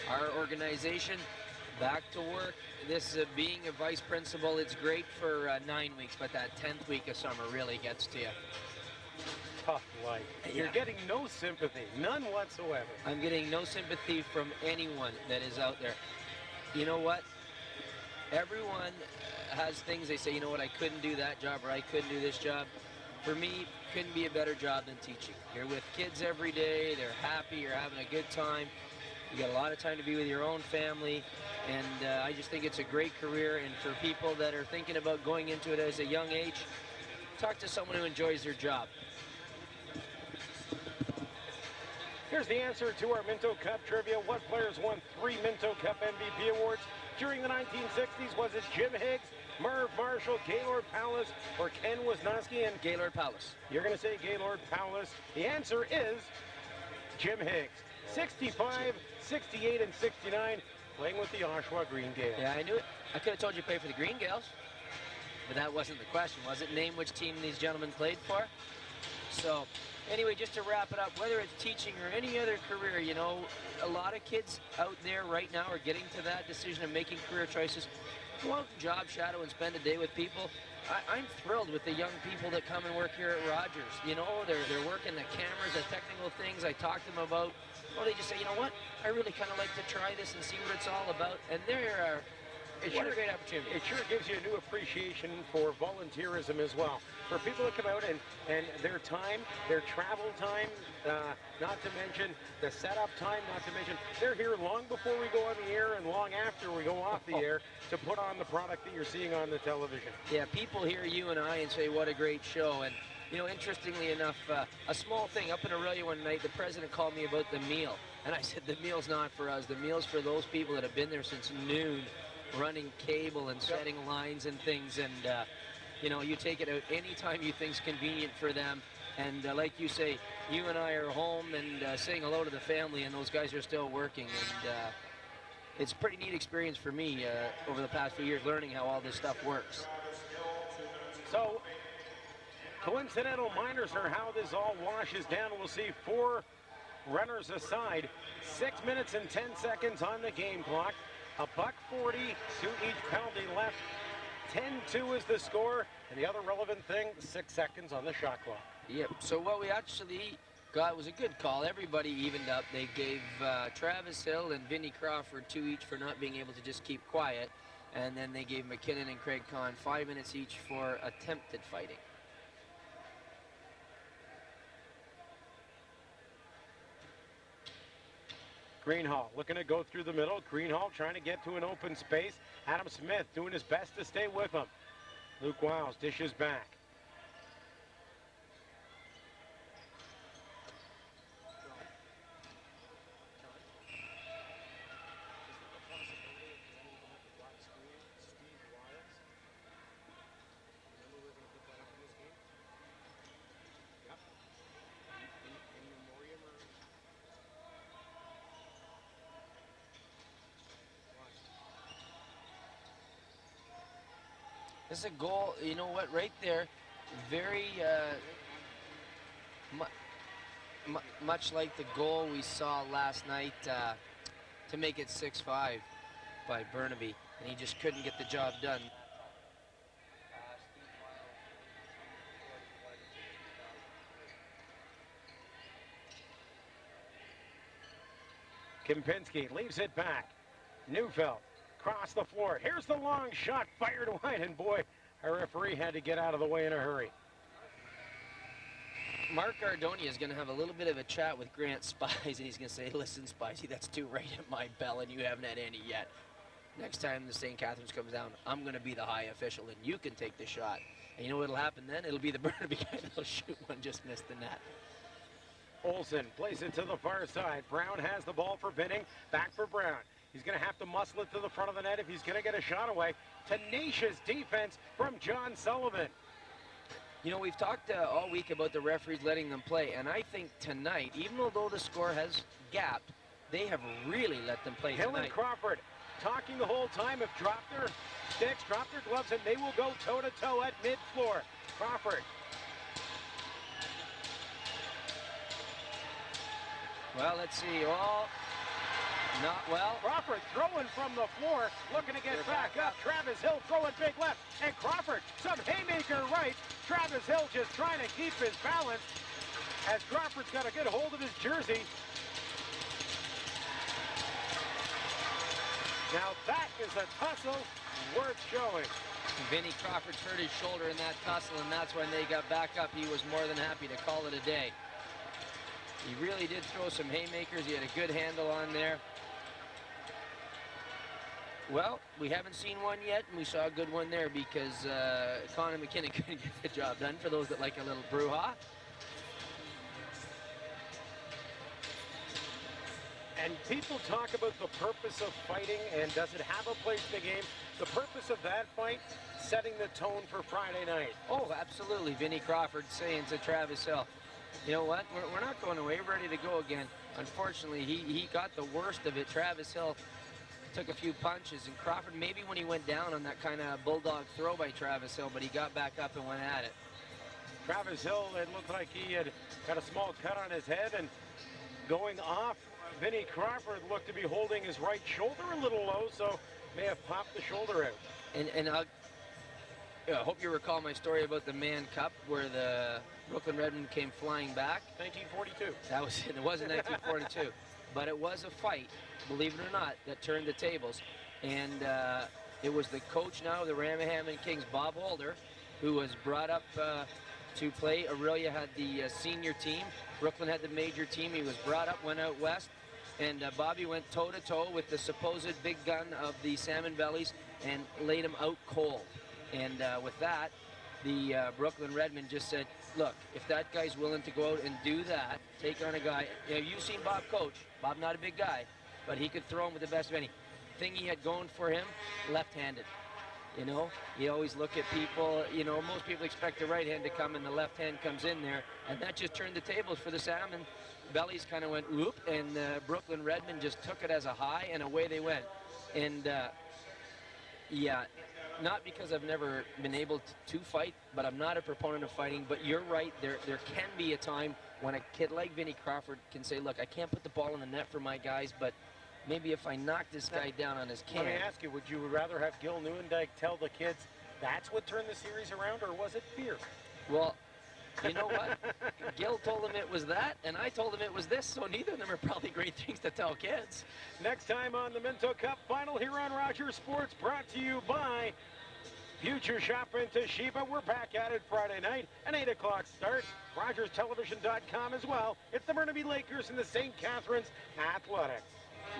Speaker 2: our organization. Back to work. This being a vice principal, it's great for 9 weeks, but that 10th week of summer really gets to you.
Speaker 1: Tough life. You're getting no sympathy, none whatsoever.
Speaker 2: I'm getting no sympathy from anyone that is out there. You know what? Everyone has things they say, you know what, I couldn't do that job or I couldn't do this job. For me, couldn't be a better job than teaching. You're with kids every day, they're happy, you're having a good time. You got a lot of time to be with your own family, and I just think it's a great career. And for people that are thinking about going into it as a young age, talk to someone who enjoys their job.
Speaker 1: Here's the answer to our Minto Cup trivia. What players won 3 Minto Cup MVP awards during the 1960s? Was it Jim Higgs, Merv Marshall, Gaylord Powless, or Ken Wisniewski? And
Speaker 2: Gaylord Powless.
Speaker 1: You're going to say Gaylord Powless. The answer is Jim Higgs. 65, 68, and 69, playing with the Oshawa Green Gales.
Speaker 2: Yeah, I knew it. I could have told you to play for the Green Gales, but that wasn't the question, was it? Name which team these gentlemen played for. So, anyway, just to wrap it up, whether it's teaching or any other career, you know, a lot of kids out there right now are getting to that decision of making career choices. Go out and job shadow and spend a day with people. I'm thrilled with the young people that come and work here at Rogers. You know, they're working the cameras, the technical things I talk to them about. Oh, they just say, you know what, I really kind of like to try this and see what it's all about. And what a great opportunity.
Speaker 1: It sure gives you a new appreciation for volunteerism as well. For people that come out and their time, their travel time, not to mention the setup time, not to mention they're here long before we go on the air and long after we go off the air to put on the product that you're seeing on the television.
Speaker 2: Yeah, people hear you and I and say, what a great show. And, you know, interestingly enough, a small thing, up in Aurelia one night, the president called me about the meal. And I said, the meal's not for us. The meal's for those people that have been there since noon, running cable and setting lines and things. And, you know, you take it out anytime you think's convenient for them. And like you say, you and I are home and saying hello to the family, and those guys are still working. And it's a pretty neat experience for me over the past few years, learning how all this stuff works.
Speaker 1: So, coincidental minors are how this all washes down. We'll see 4 runners aside. 6 minutes and 10 seconds on the game clock. $1.40 to each penalty left. 10-2 is the score, and the other relevant thing, 6 seconds on the shot clock.
Speaker 2: Yep, so what we actually got was a good call. Everybody evened up. They gave Travis Hill and Vinnie Crawford 2 each for not being able to just keep quiet. And then they gave McKinnon and Craig Kahn 5 minutes each for attempted fighting.
Speaker 1: Greenhall looking to go through the middle. Greenhall trying to get to an open space. Adam Smith doing his best to stay with him. Luke Wiles dishes back.
Speaker 2: This is a goal, you know what, right there, very much like the goal we saw last night to make it 6-5 by Burnaby, and he just couldn't get the job done.
Speaker 1: Kempinski leaves it back. Neufeld across the floor. Here's the long shot fired wide, and boy, our referee had to get out of the way in a hurry.
Speaker 2: Mark Ardonia is going to have a little bit of a chat with Grant Spicy, and he's going to say, listen, Spicy, that's 2 right at my bell, and you haven't had any yet. Next time the St. Catharines comes down, I'm going to be the high official, and you can take the shot. And you know what'll happen then? It'll be the Burnaby guy that'll shoot one, just missed the net.
Speaker 1: Olsen plays it to the far side. Brown has the ball for Binning. Back for Brown. He's going to have to muscle it to the front of the net if he's going to get a shot away. Tenacious defense from John Sullivan.
Speaker 2: You know, we've talked all week about the referees letting them play, and I think tonight, even though the score has gapped, they have really let them play
Speaker 1: Hill
Speaker 2: tonight.
Speaker 1: and Crawford talking the whole time. If dropped their sticks, dropped their gloves, and they will go toe-to-toe at mid-floor. Crawford.
Speaker 2: Well, let's see. Oh, not well.
Speaker 1: Crawford throwing from the floor, looking to get back up. Travis Hill throwing big left, and Crawford some haymaker right. Travis Hill just trying to keep his balance as Crawford's got a good hold of his jersey. Now that is a tussle worth showing.
Speaker 2: Vinnie Crawford hurt his shoulder in that tussle, and that's when they got back up. He was more than happy to call it a day. He really did throw some haymakers. He had a good handle on there. Well, we haven't seen one yet, and we saw a good one there because Connor McKinnon couldn't get the job done, for those that like a little brouhaha.
Speaker 1: And people talk about the purpose of fighting and does it have a place in the game. The purpose of that fight, setting the tone for Friday night.
Speaker 2: Oh, absolutely. Vinnie Crawford saying to Travis Hill, you know what, we're not going away, we're ready to go again. Unfortunately, he got the worst of it. Travis Hill took a few punches, and Crawford, maybe when he went down on that kind of bulldog throw by Travis Hill, but he got back up and went at it.
Speaker 1: Travis Hill, it looked like he had got a small cut on his head, and going off, Vinnie Crawford looked to be holding his right shoulder a little low, so may have popped the shoulder out.
Speaker 2: And I hope you recall my story about the Man Cup, where the Brooklyn Redmen came flying back.
Speaker 1: 1942.
Speaker 2: That was it. It wasn't 1942, but it was a fight, believe it or not, that turned the tables. And it was the coach now of the Ramahammon Kings, Bob Holder, who was brought up to play. Aurelia had the senior team. Brooklyn had the major team. He was brought up, went out west, and Bobby went toe-to-toe with the supposed big gun of the Salmon Bellies and laid him out cold. And with that, the Brooklyn Redmen just said, look, if that guy's willing to go out and do that, take on a guy. You know, you've seen Bob coach. Bob not a big guy, but he could throw him with the best of any. Thing he had going for him, left-handed. You know, you always look at people, you know, most people expect the right hand to come and the left hand comes in there, and that just turned the tables for the Salmon. Bellies kind of went whoop, and Brooklyn Redmen just took it as a high, and away they went. And yeah, not because I've never been able to fight, but I'm not a proponent of fighting. But you're right, there can be a time when a kid like Vinnie Crawford can say, look, I can't put the ball in the net for my guys, but maybe if I knock this guy down on his can.
Speaker 1: Let me ask you, would you rather have Gil Neuendijk tell the kids, That's what turned the series around, or was it fear?
Speaker 2: Well, you know what? Gil told him it was that, and I told him it was this, so neither of them are probably great things to tell kids.
Speaker 1: Next time on the Minto Cup final here on Rogers Sports, brought to you by Future Shop in Toshiba. We're back at it Friday night, an 8 o'clock start. RogersTelevision.com as well. It's the Burnaby Lakers and the St. Catharines Athletics.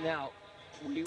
Speaker 2: Now, we